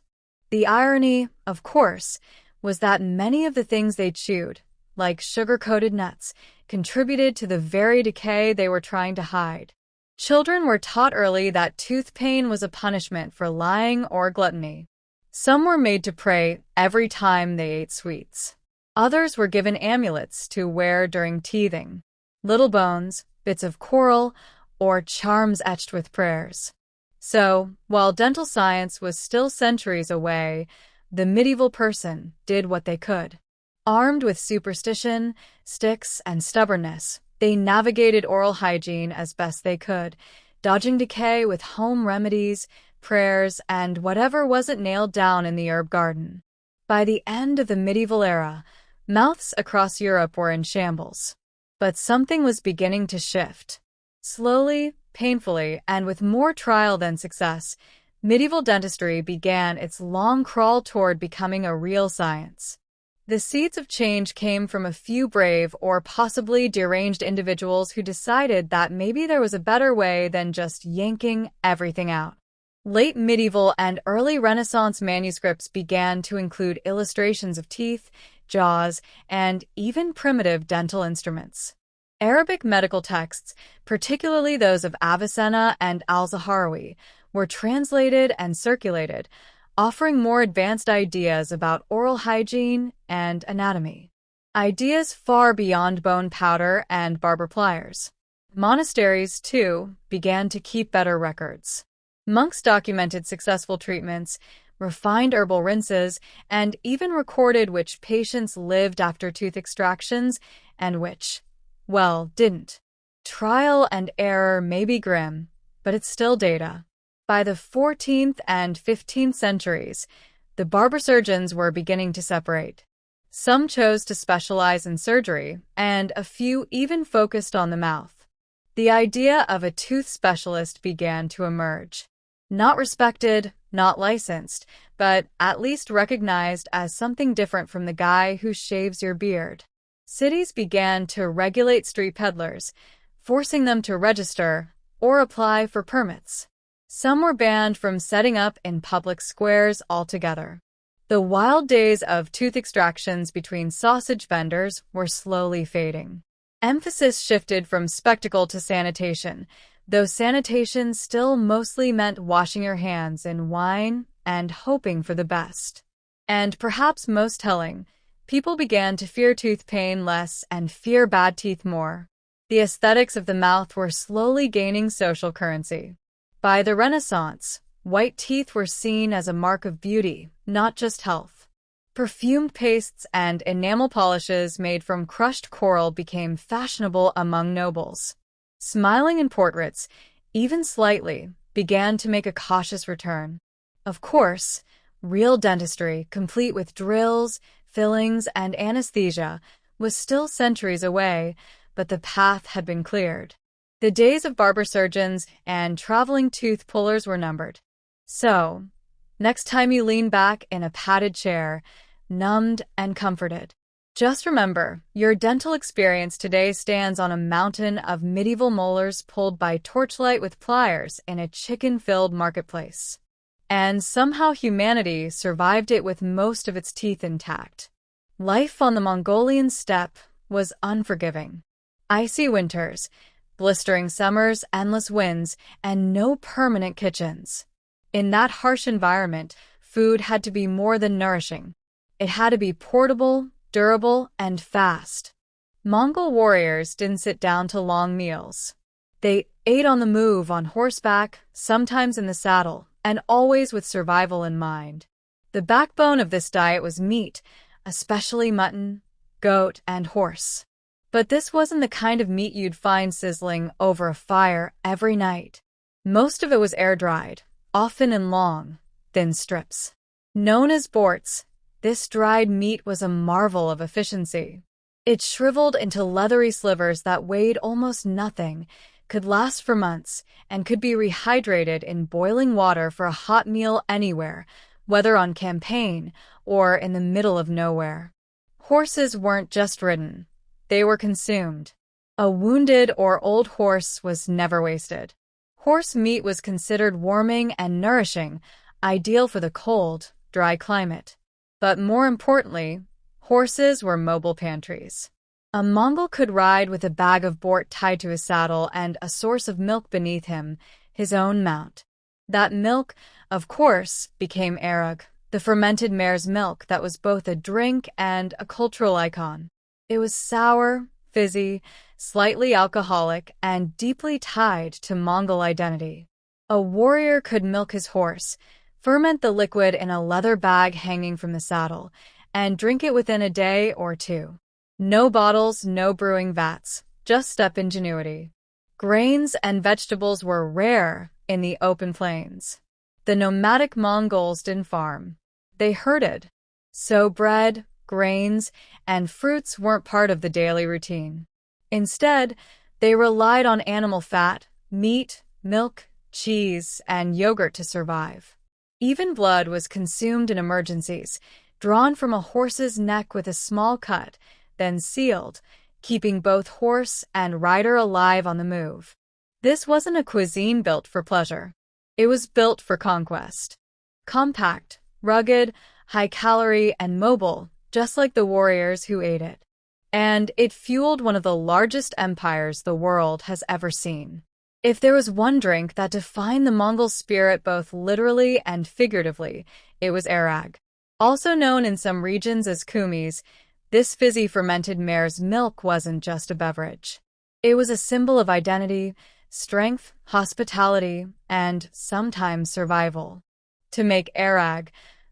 The irony, of course, was that many of the things they chewed, like sugar-coated nuts, contributed to the very decay they were trying to hide. Children were taught early that tooth pain was a punishment for lying or gluttony. Some were made to pray every time they ate sweets. Others were given amulets to wear during teething, little bones, bits of coral, or charms etched with prayers. So, while dental science was still centuries away, the medieval person did what they could. Armed with superstition, sticks, and stubbornness, they navigated oral hygiene as best they could, dodging decay with home remedies, prayers, and whatever wasn't nailed down in the herb garden. By the end of the medieval era, mouths across Europe were in shambles. But something was beginning to shift. Slowly, painfully, and with more trial than success, medieval dentistry began its long crawl toward becoming a real science. The seeds of change came from a few brave or possibly deranged individuals who decided that maybe there was a better way than just yanking everything out. Late medieval and early Renaissance manuscripts began to include illustrations of teeth, jaws, and even primitive dental instruments. Arabic medical texts, particularly those of Avicenna and al-Zahrawi, were translated and circulated, offering more advanced ideas about oral hygiene and anatomy. Ideas far beyond bone powder and barber pliers. Monasteries, too, began to keep better records. Monks documented successful treatments, refined herbal rinses, and even recorded which patients lived after tooth extractions and which, well, didn't. Trial and error may be grim, but it's still data. By the 14th and 15th centuries, the barber surgeons were beginning to separate. Some chose to specialize in surgery, and a few even focused on the mouth. The idea of a tooth specialist began to emerge. Not respected, not licensed, but at least recognized as something different from the guy who shaves your beard. Cities began to regulate street peddlers, forcing them to register or apply for permits. Some were banned from setting up in public squares altogether. The wild days of tooth extractions between sausage vendors were slowly fading. Emphasis shifted from spectacle to sanitation, though sanitation still mostly meant washing your hands in wine and hoping for the best. And perhaps most telling, people began to fear tooth pain less and fear bad teeth more. The aesthetics of the mouth were slowly gaining social currency. By the Renaissance, white teeth were seen as a mark of beauty, not just health. Perfumed pastes and enamel polishes made from crushed coral became fashionable among nobles. Smiling in portraits, even slightly, began to make a cautious return. Of course, real dentistry, complete with drills, fillings, and anesthesia, was still centuries away, but the path had been cleared. The days of barber surgeons and traveling tooth pullers were numbered. So, next time you lean back in a padded chair, numbed and comforted, just remember, your dental experience today stands on a mountain of medieval molars pulled by torchlight with pliers in a chicken-filled marketplace. And somehow humanity survived it with most of its teeth intact. Life on the Mongolian steppe was unforgiving. Icy winters, blistering summers, endless winds, and no permanent kitchens. In that harsh environment, food had to be more than nourishing. It had to be portable, durable, and fast. Mongol warriors didn't sit down to long meals. They ate on the move, on horseback, sometimes in the saddle, and always with survival in mind. The backbone of this diet was meat, especially mutton, goat, and horse. But this wasn't the kind of meat you'd find sizzling over a fire every night. Most of it was air-dried, often in long, thin strips. Known as borts, this dried meat was a marvel of efficiency. It shriveled into leathery slivers that weighed almost nothing, could last for months, and could be rehydrated in boiling water for a hot meal anywhere, whether on campaign or in the middle of nowhere. Horses weren't just ridden. They were consumed. A wounded or old horse was never wasted. Horse meat was considered warming and nourishing, ideal for the cold, dry climate. But more importantly, horses were mobile pantries. A Mongol could ride with a bag of bort tied to his saddle and a source of milk beneath him, his own mount. That milk, of course, became arag, the fermented mare's milk that was both a drink and a cultural icon. It was sour, fizzy, slightly alcoholic, and deeply tied to Mongol identity. A warrior could milk his horse, ferment the liquid in a leather bag hanging from the saddle, and drink it within a day or two. No bottles, no brewing vats, just steppe ingenuity. Grains and vegetables were rare in the open plains. The nomadic Mongols didn't farm. They herded. So bread, grains, and fruits weren't part of the daily routine. Instead, they relied on animal fat, meat, milk, cheese, and yogurt to survive. Even blood was consumed in emergencies, drawn from a horse's neck with a small cut, then sealed, keeping both horse and rider alive on the move. This wasn't a cuisine built for pleasure. It was built for conquest. Compact, rugged, high-calorie, and mobile, just like the warriors who ate it. And it fueled one of the largest empires the world has ever seen. If there was one drink that defined the Mongol spirit both literally and figuratively, it was arag. Also known in some regions as kumis, this fizzy fermented mare's milk wasn't just a beverage. It was a symbol of identity, strength, hospitality, and sometimes survival. To make arag,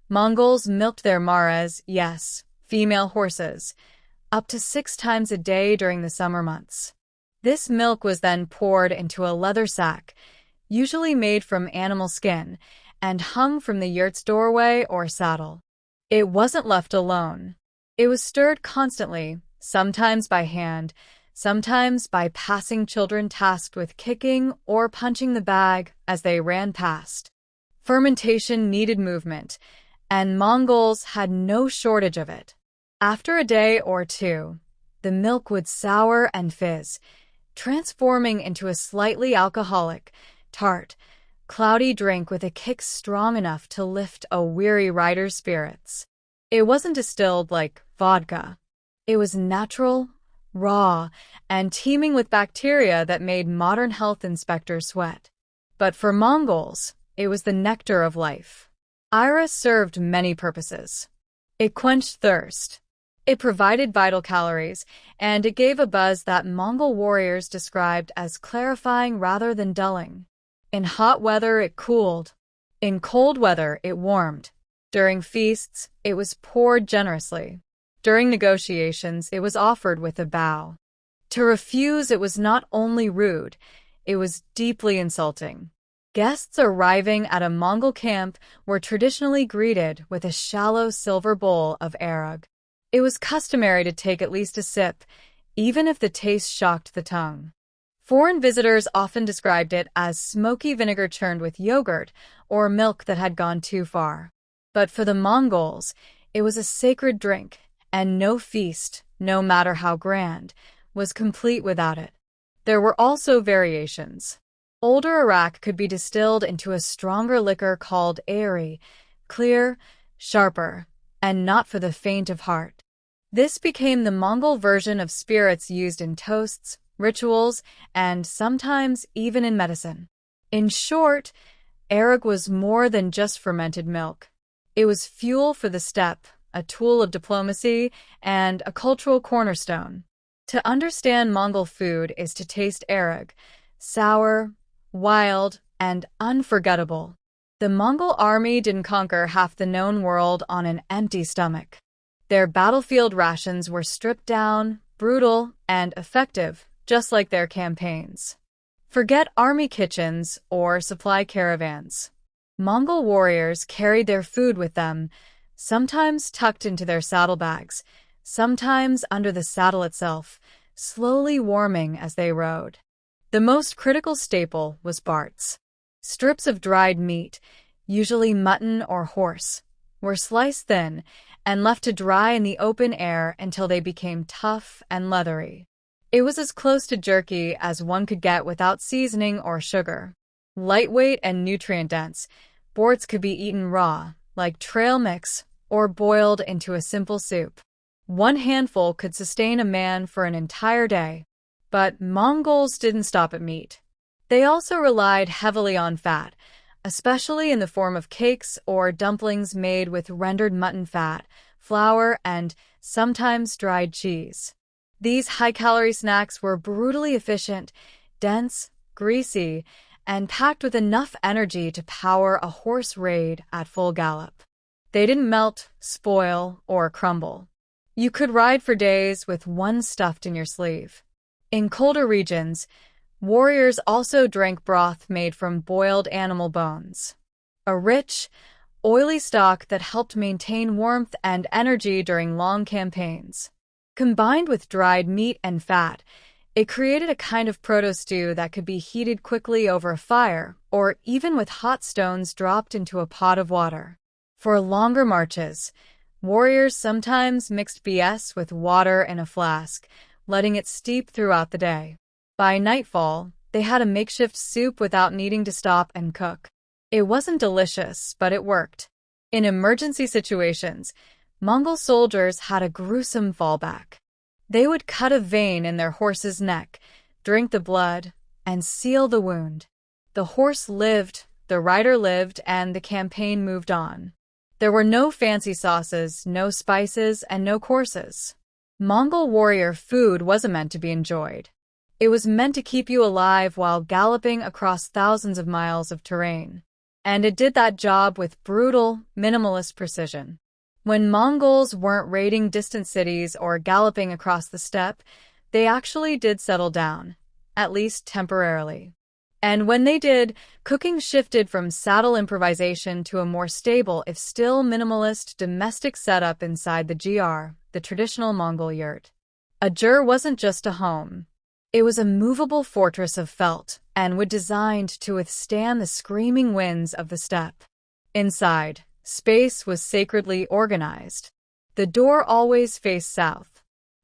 Mongols milked their mares, yes, female horses, up to 6 times a day during the summer months. This milk was then poured into a leather sack, usually made from animal skin, and hung from the yurt's doorway or saddle. It wasn't left alone. It was stirred constantly, sometimes by hand, sometimes by passing children tasked with kicking or punching the bag as they ran past. Fermentation needed movement, and Mongols had no shortage of it. After a day or two, the milk would sour and fizz, transforming into a slightly alcoholic, tart, cloudy drink with a kick strong enough to lift a weary rider's spirits. It wasn't distilled like vodka. It was natural, raw, and teeming with bacteria that made modern health inspectors sweat. But for Mongols, it was the nectar of life. Ira served many purposes. It quenched thirst. It provided vital calories, and it gave a buzz that Mongol warriors described as clarifying rather than dulling. In hot weather, it cooled. In cold weather, it warmed. During feasts, it was poured generously. During negotiations, it was offered with a bow. To refuse it was not only rude, it was deeply insulting. Guests arriving at a Mongol camp were traditionally greeted with a shallow silver bowl of arag. It was customary to take at least a sip, even if the taste shocked the tongue. Foreign visitors often described it as smoky vinegar churned with yogurt or milk that had gone too far. But for the Mongols, it was a sacred drink, and no feast, no matter how grand, was complete without it. There were also variations. Older arak could be distilled into a stronger liquor called airi, clear, sharper, and not for the faint of heart. This became the Mongol version of spirits used in toasts, rituals, and sometimes even in medicine. In short, arag was more than just fermented milk. It was fuel for the steppe, a tool of diplomacy, and a cultural cornerstone. To understand Mongol food is to taste arag, sour, wild, and unforgettable. The Mongol army didn't conquer half the known world on an empty stomach. Their battlefield rations were stripped down, brutal, and effective, just like their campaigns. Forget army kitchens or supply caravans. Mongol warriors carried their food with them, sometimes tucked into their saddlebags, sometimes under the saddle itself, slowly warming as they rode. The most critical staple was barts. Strips of dried meat, usually mutton or horse, were sliced thin and left to dry in the open air until they became tough and leathery. It was as close to jerky as one could get without seasoning or sugar. Lightweight and nutrient-dense, barts could be eaten raw, like trail mix, or boiled into a simple soup. One handful could sustain a man for an entire day. But Mongols didn't stop at meat. They also relied heavily on fat, especially in the form of cakes or dumplings made with rendered mutton fat, flour, and sometimes dried cheese. These high-calorie snacks were brutally efficient, dense, greasy, and packed with enough energy to power a horse raid at full gallop. They didn't melt, spoil, or crumble. You could ride for days with one stuffed in your sleeve. In colder regions, warriors also drank broth made from boiled animal bones, a rich, oily stock that helped maintain warmth and energy during long campaigns. Combined with dried meat and fat, it created a kind of proto-stew that could be heated quickly over a fire or even with hot stones dropped into a pot of water. For longer marches, warriors sometimes mixed BS with water in a flask, letting it steep throughout the day. By nightfall, they had a makeshift soup without needing to stop and cook. It wasn't delicious, but it worked. In emergency situations, Mongol soldiers had a gruesome fallback. They would cut a vein in their horse's neck, drink the blood, and seal the wound. The horse lived, the rider lived, and the campaign moved on. There were no fancy sauces, no spices, and no courses. Mongol warrior food wasn't meant to be enjoyed. It was meant to keep you alive while galloping across thousands of miles of terrain. And it did that job with brutal, minimalist precision. When Mongols weren't raiding distant cities or galloping across the steppe, they actually did settle down, at least temporarily. And when they did, cooking shifted from saddle improvisation to a more stable, if still minimalist, domestic setup inside the GR, the traditional Mongol yurt. A jur wasn't just a home. It was a movable fortress of felt and was designed to withstand the screaming winds of the steppe. Inside, space was sacredly organized. The door always faced south.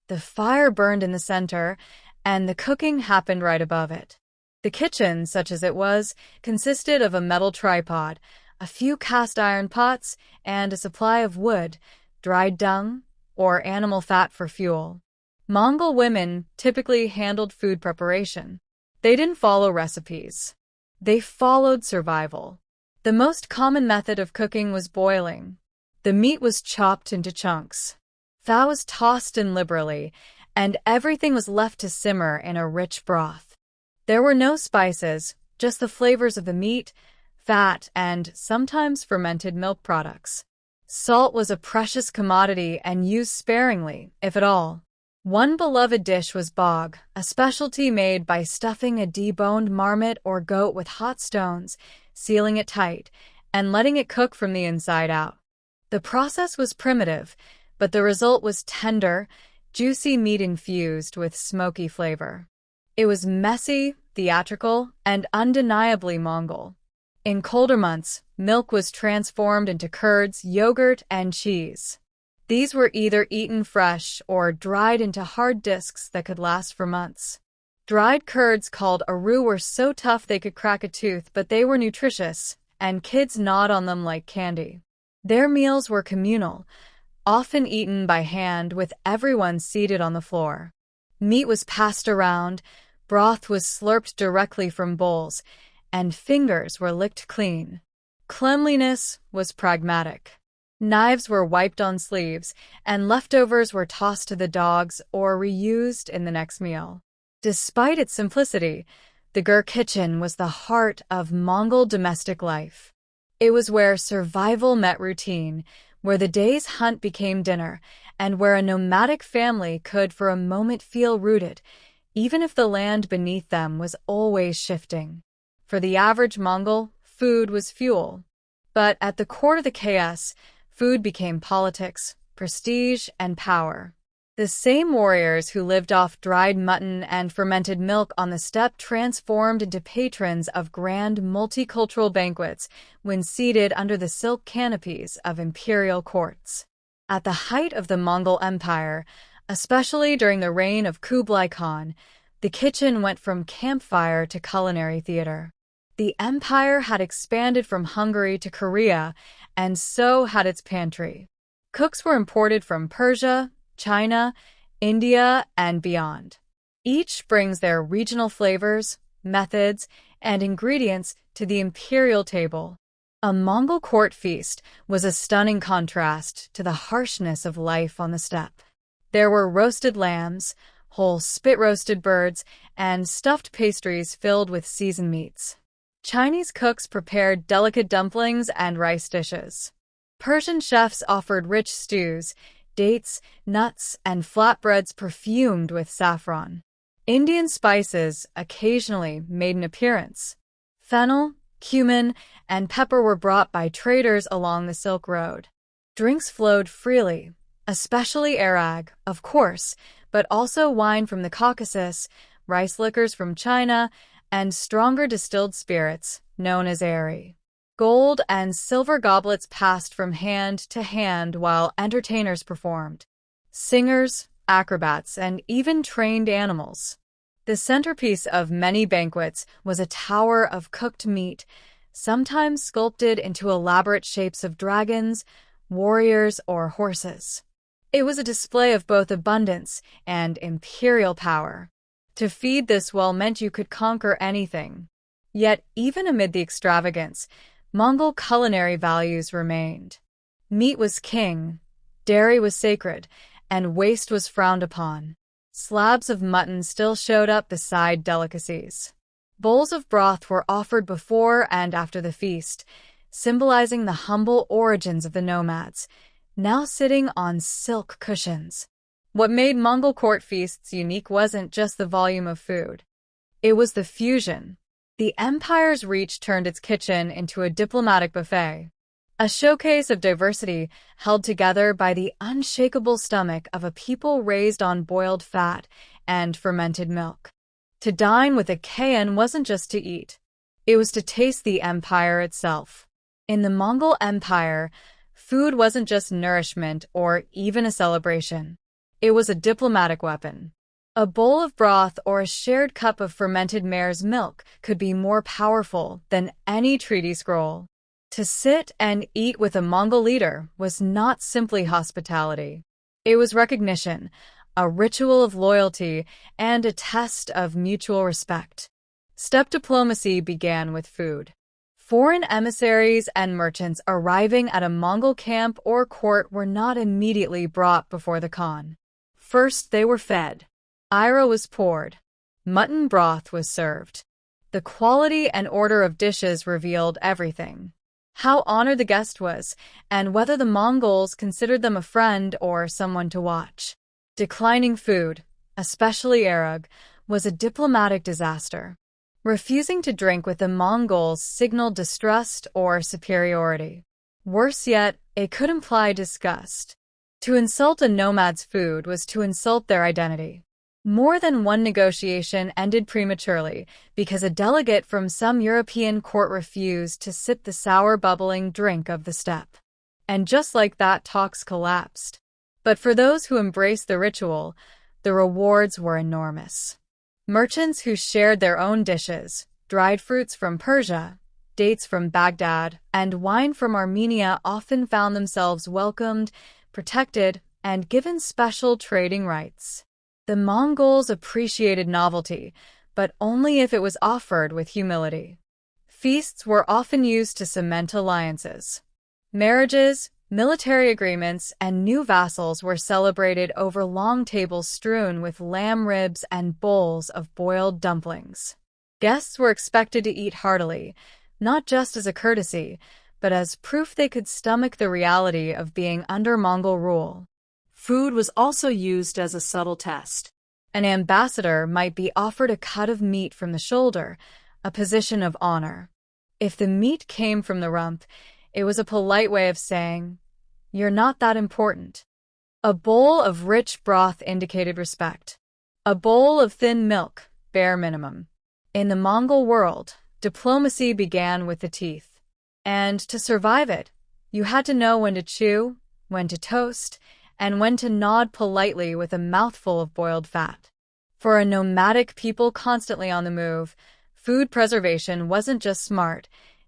The fire burned in the center, and the cooking happened right above it. The kitchen, such as it was, consisted of a metal tripod, a few cast-iron pots, and a supply of wood, dried dung, or animal fat for fuel. Mongol women typically handled food preparation. They didn't follow recipes. They followed survival. The most common method of cooking was boiling. The meat was chopped into chunks. Fat was tossed in liberally, and everything was left to simmer in a rich broth. There were no spices, just the flavors of the meat, fat, and sometimes fermented milk products. Salt was a precious commodity and used sparingly, if at all. One beloved dish was bog, a specialty made by stuffing a deboned marmot or goat with hot stones, sealing it tight, and letting it cook from the inside out. The process was primitive, but the result was tender, juicy meat infused with smoky flavor. It was messy, theatrical, and undeniably Mongol. In colder months, milk was transformed into curds, yogurt, and cheese. These were either eaten fresh or dried into hard discs that could last for months. Dried curds called aru were so tough they could crack a tooth, but they were nutritious, and kids gnawed on them like candy. Their meals were communal, often eaten by hand with everyone seated on the floor. Meat was passed around, broth was slurped directly from bowls, and fingers were licked clean. Cleanliness was pragmatic. Knives were wiped on sleeves, and leftovers were tossed to the dogs or reused in the next meal. Despite its simplicity, the Gur kitchen was the heart of Mongol domestic life. It was where survival met routine, where the day's hunt became dinner, and where a nomadic family could for a moment feel rooted, even if the land beneath them was always shifting. For the average Mongol, food was fuel. But at the core of the chaos, food became politics, prestige, and power. The same warriors who lived off dried mutton and fermented milk on the steppe transformed into patrons of grand multicultural banquets when seated under the silk canopies of imperial courts. At the height of the Mongol Empire, especially during the reign of Kublai Khan, the kitchen went from campfire to culinary theater. The empire had expanded from Hungary to Korea, and so had its pantry. Cooks were imported from Persia, China, India, and beyond. Each brings their regional flavors, methods, and ingredients to the imperial table. A Mongol court feast was a stunning contrast to the harshness of life on the steppe. There were roasted lambs, whole spit-roasted birds, and stuffed pastries filled with seasoned meats. Chinese cooks prepared delicate dumplings and rice dishes. Persian chefs offered rich stews, dates, nuts, and flatbreads perfumed with saffron. Indian spices occasionally made an appearance. Fennel, cumin, and pepper were brought by traders along the Silk Road. Drinks flowed freely, especially arag, of course, but also wine from the Caucasus, rice liquors from China, and stronger distilled spirits, known as eri. Gold and silver goblets passed from hand to hand while entertainers performed. Singers, acrobats, and even trained animals. The centerpiece of many banquets was a tower of cooked meat, sometimes sculpted into elaborate shapes of dragons, warriors, or horses. It was a display of both abundance and imperial power. To feed this well meant you could conquer anything. Yet, even amid the extravagance, Mongol culinary values remained. Meat was king, dairy was sacred, and waste was frowned upon. Slabs of mutton still showed up beside delicacies. Bowls of broth were offered before and after the feast, symbolizing the humble origins of the nomads, now sitting on silk cushions. What made Mongol court feasts unique wasn't just the volume of food. It was the fusion. The empire's reach turned its kitchen into a diplomatic buffet, a showcase of diversity held together by the unshakable stomach of a people raised on boiled fat and fermented milk. To dine with a Kayan wasn't just to eat. It was to taste the empire itself. In the Mongol Empire, food wasn't just nourishment or even a celebration. It was a diplomatic weapon. A bowl of broth or a shared cup of fermented mare's milk could be more powerful than any treaty scroll. To sit and eat with a Mongol leader was not simply hospitality. It was recognition, a ritual of loyalty, and a test of mutual respect. Steppe diplomacy began with food. Foreign emissaries and merchants arriving at a Mongol camp or court were not immediately brought before the Khan. First, they were fed. Ayra was poured. Mutton broth was served. The quality and order of dishes revealed everything. How honored the guest was, and whether the Mongols considered them a friend or someone to watch. Declining food, especially arag, was a diplomatic disaster. Refusing to drink with the Mongols signaled distrust or superiority. Worse yet, it could imply disgust. To insult a nomad's food was to insult their identity. More than one negotiation ended prematurely because a delegate from some European court refused to sip the sour bubbling drink of the steppe. And just like that, talks collapsed. But for those who embraced the ritual, the rewards were enormous. Merchants who shared their own dishes, dried fruits from Persia, dates from Baghdad, and wine from Armenia often found themselves welcomed, protected, and given special trading rights. The Mongols appreciated novelty, but only if it was offered with humility. Feasts were often used to cement alliances. Marriages, military agreements, and new vassals were celebrated over long tables strewn with lamb ribs and bowls of boiled dumplings. Guests were expected to eat heartily, not just as a courtesy, but as proof they could stomach the reality of being under Mongol rule. Food was also used as a subtle test. An ambassador might be offered a cut of meat from the shoulder, a position of honor. If the meat came from the rump, it was a polite way of saying, "You're not that important." A bowl of rich broth indicated respect. A bowl of thin milk, bare minimum. In the Mongol world, diplomacy began with the teeth. And to survive it, you had to know when to chew, when to toast, and when to nod politely with a mouthful of boiled fat. For a nomadic people constantly on the move, food preservation wasn't just smart,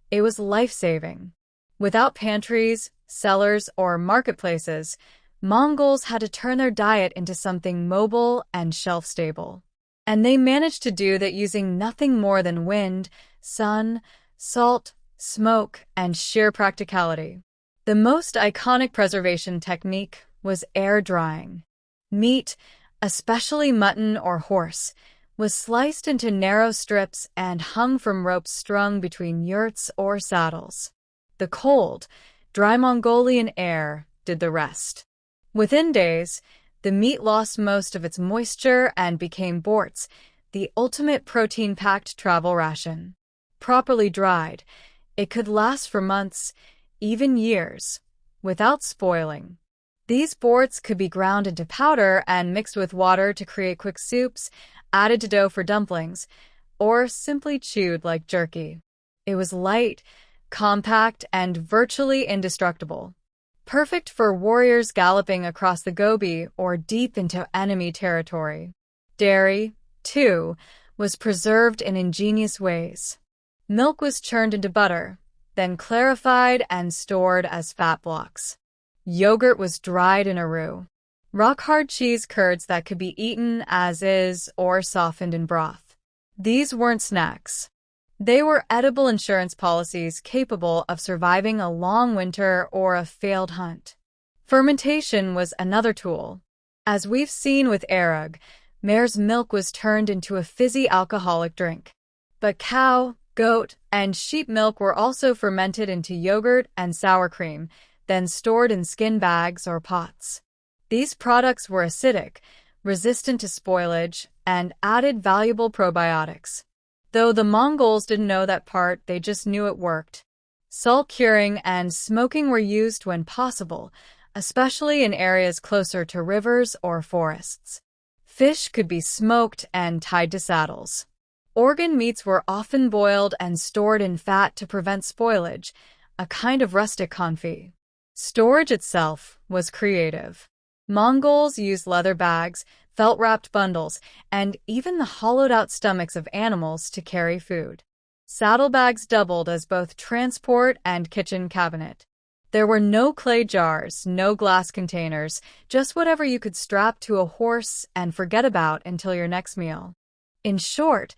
it was life-saving. Without pantries, cellars, or marketplaces, Mongols had to turn their diet into something mobile and shelf-stable. And they managed to do that using nothing more than wind, sun, salt, smoke, and sheer practicality. The most iconic preservation technique was air drying. Meat, especially mutton or horse, was sliced into narrow strips and hung from ropes strung between yurts or saddles. The cold, dry Mongolian air did the rest. Within days, the meat lost most of its moisture and became borts, the ultimate protein-packed travel ration. Properly dried, it could last for months, even years, without spoiling. These borts could be ground into powder and mixed with water to create quick soups, added to dough for dumplings, or simply chewed like jerky. It was light, compact, and virtually indestructible. Perfect for warriors galloping across the Gobi or deep into enemy territory. Dairy, too, was preserved in ingenious ways. Milk was churned into butter, then clarified and stored as fat blocks. Yogurt was dried in a roux. Rock-hard cheese curds that could be eaten as is or softened in broth. These weren't snacks. They were edible insurance policies capable of surviving a long winter or a failed hunt. Fermentation was another tool. As we've seen with Arag, mare's milk was turned into a fizzy alcoholic drink. But cow, goat, and sheep milk were also fermented into yogurt and sour cream, then stored in skin bags or pots. These products were acidic, resistant to spoilage, and added valuable probiotics. Though the Mongols didn't know that part, they just knew it worked. Salt curing and smoking were used when possible, especially in areas closer to rivers or forests. Fish could be smoked and tied to saddles. Organ meats were often boiled and stored in fat to prevent spoilage, a kind of rustic confit. Storage itself was creative. Mongols used leather bags, felt-wrapped bundles, and even the hollowed-out stomachs of animals to carry food. Saddlebags doubled as both transport and kitchen cabinet. There were no clay jars, no glass containers, just whatever you could strap to a horse and forget about until your next meal. In short,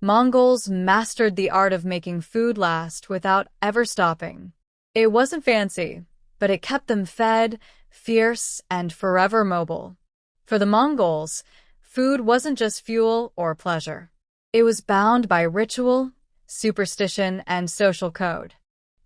Mongols mastered the art of making food last without ever stopping. It wasn't fancy, but it kept them fed, fierce, and forever mobile. For the Mongols, food wasn't just fuel or pleasure. It was bound by ritual, superstition, and social code.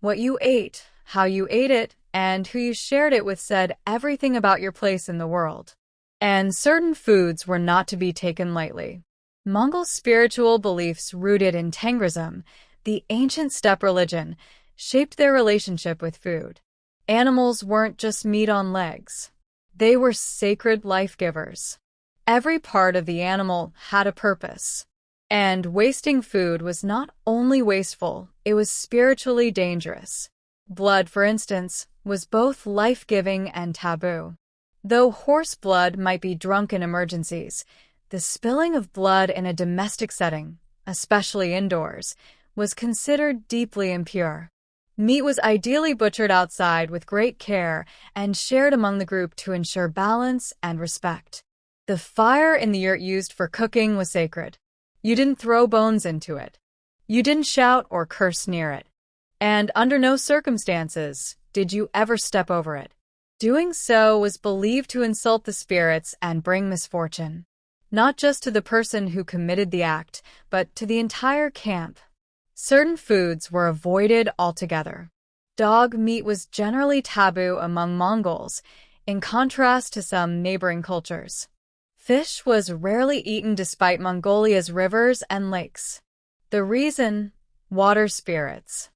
What you ate, how you ate it, and who you shared it with said everything about your place in the world. And certain foods were not to be taken lightly. Mongol spiritual beliefs rooted in Tengrism, the ancient steppe religion, shaped their relationship with food. Animals weren't just meat on legs. They were sacred life-givers. Every part of the animal had a purpose. And wasting food was not only wasteful, it was spiritually dangerous. Blood, for instance, was both life-giving and taboo. Though horse blood might be drunk in emergencies, the spilling of blood in a domestic setting, especially indoors, was considered deeply impure. Meat was ideally butchered outside with great care and shared among the group to ensure balance and respect. The fire in the yurt used for cooking was sacred. You didn't throw bones into it. You didn't shout or curse near it. And under no circumstances did you ever step over it. Doing so was believed to insult the spirits and bring misfortune, not just to the person who committed the act, but to the entire camp. Certain foods were avoided altogether. Dog meat was generally taboo among Mongols, in contrast to some neighboring cultures. Fish was rarely eaten despite Mongolia's rivers and lakes. The reason? Water spirits.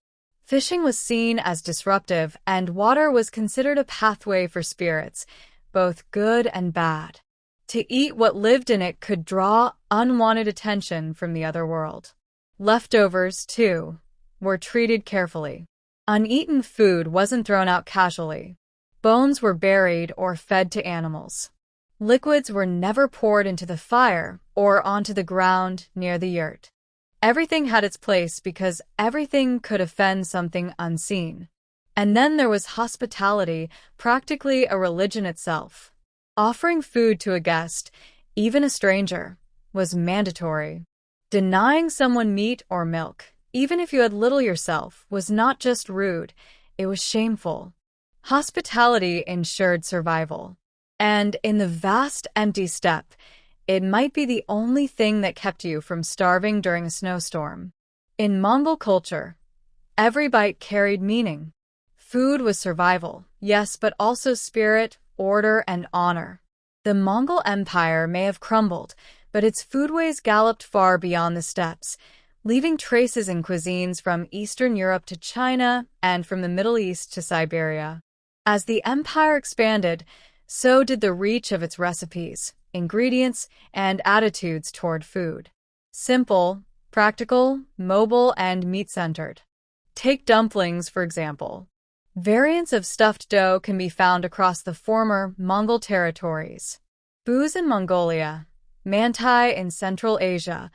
Fishing was seen as disruptive, and water was considered a pathway for spirits, both good and bad. To eat what lived in it could draw unwanted attention from the other world. Leftovers, too, were treated carefully. Uneaten food wasn't thrown out casually. Bones were buried or fed to animals. Liquids were never poured into the fire or onto the ground near the yurt. Everything had its place because everything could offend something unseen. And then there was hospitality, practically a religion itself. Offering food to a guest, even a stranger, was mandatory. Denying someone meat or milk, even if you had little yourself, was not just rude, it was shameful. Hospitality ensured survival. And in the vast empty steppe, it might be the only thing that kept you from starving during a snowstorm. In Mongol culture, every bite carried meaning. Food was survival, yes, but also spirit, order, and honor. The Mongol Empire may have crumbled, but its foodways galloped far beyond the steppes, leaving traces in cuisines from Eastern Europe to China and from the Middle East to Siberia. As the empire expanded, so did the reach of its recipes, ingredients, and attitudes toward food. Simple, practical, mobile, and meat-centered. Take dumplings, for example. Variants of stuffed dough can be found across the former Mongol territories. Buz in Mongolia, mantai in Central Asia,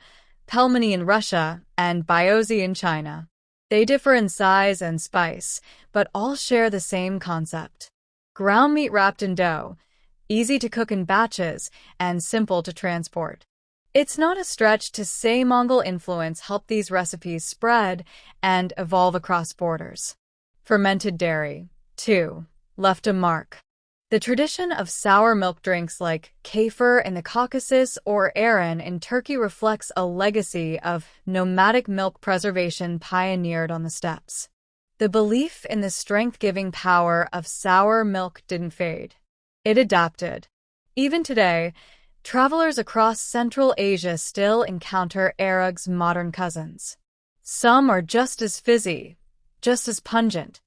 pelmeni in Russia, and byozi in China. They differ in size and spice, but all share the same concept. Ground meat wrapped in dough, easy to cook in batches, and simple to transport. It's not a stretch to say Mongol influence helped these recipes spread and evolve across borders. Fermented dairy, too, left a mark. The tradition of sour milk drinks like kefir in the Caucasus or ayran in Turkey reflects a legacy of nomadic milk preservation pioneered on the steppes. The belief in the strength-giving power of sour milk didn't fade. It adapted. Even today, travelers across Central Asia still encounter arug's modern cousins. Some are just as fizzy, just as pungent.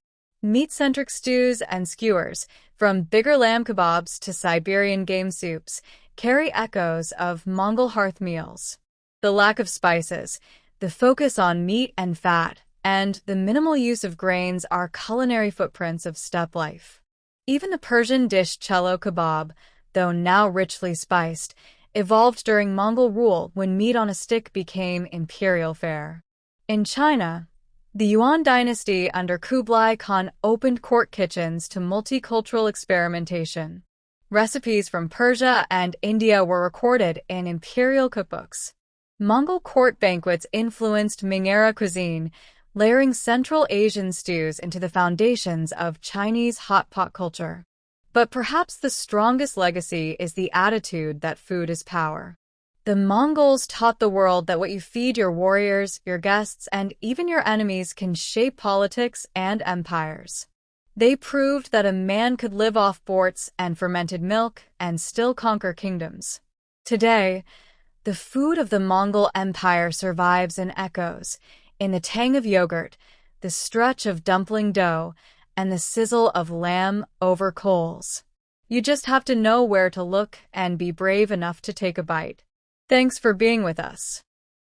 Meat-centric stews and skewers, from bigger lamb kebabs to Siberian game soups, carry echoes of Mongol hearth meals. The lack of spices, the focus on meat and fat, and the minimal use of grains are culinary footprints of steppe life. Even the Persian dish cello kebab, though now richly spiced, evolved during Mongol rule when meat on a stick became imperial fare. In China, the Yuan dynasty under Kublai Khan opened court kitchens to multicultural experimentation. Recipes from Persia and India were recorded in imperial cookbooks. Mongol court banquets influenced Ming-era cuisine, layering Central Asian stews into the foundations of Chinese hot pot culture. But perhaps the strongest legacy is the attitude that food is power. The Mongols taught the world that what you feed your warriors, your guests, and even your enemies can shape politics and empires. They proved that a man could live off borts and fermented milk and still conquer kingdoms. Today, the food of the Mongol Empire survives in echoes, in the tang of yogurt, the stretch of dumpling dough, and the sizzle of lamb over coals. You just have to know where to look and be brave enough to take a bite. Thanks for being with us.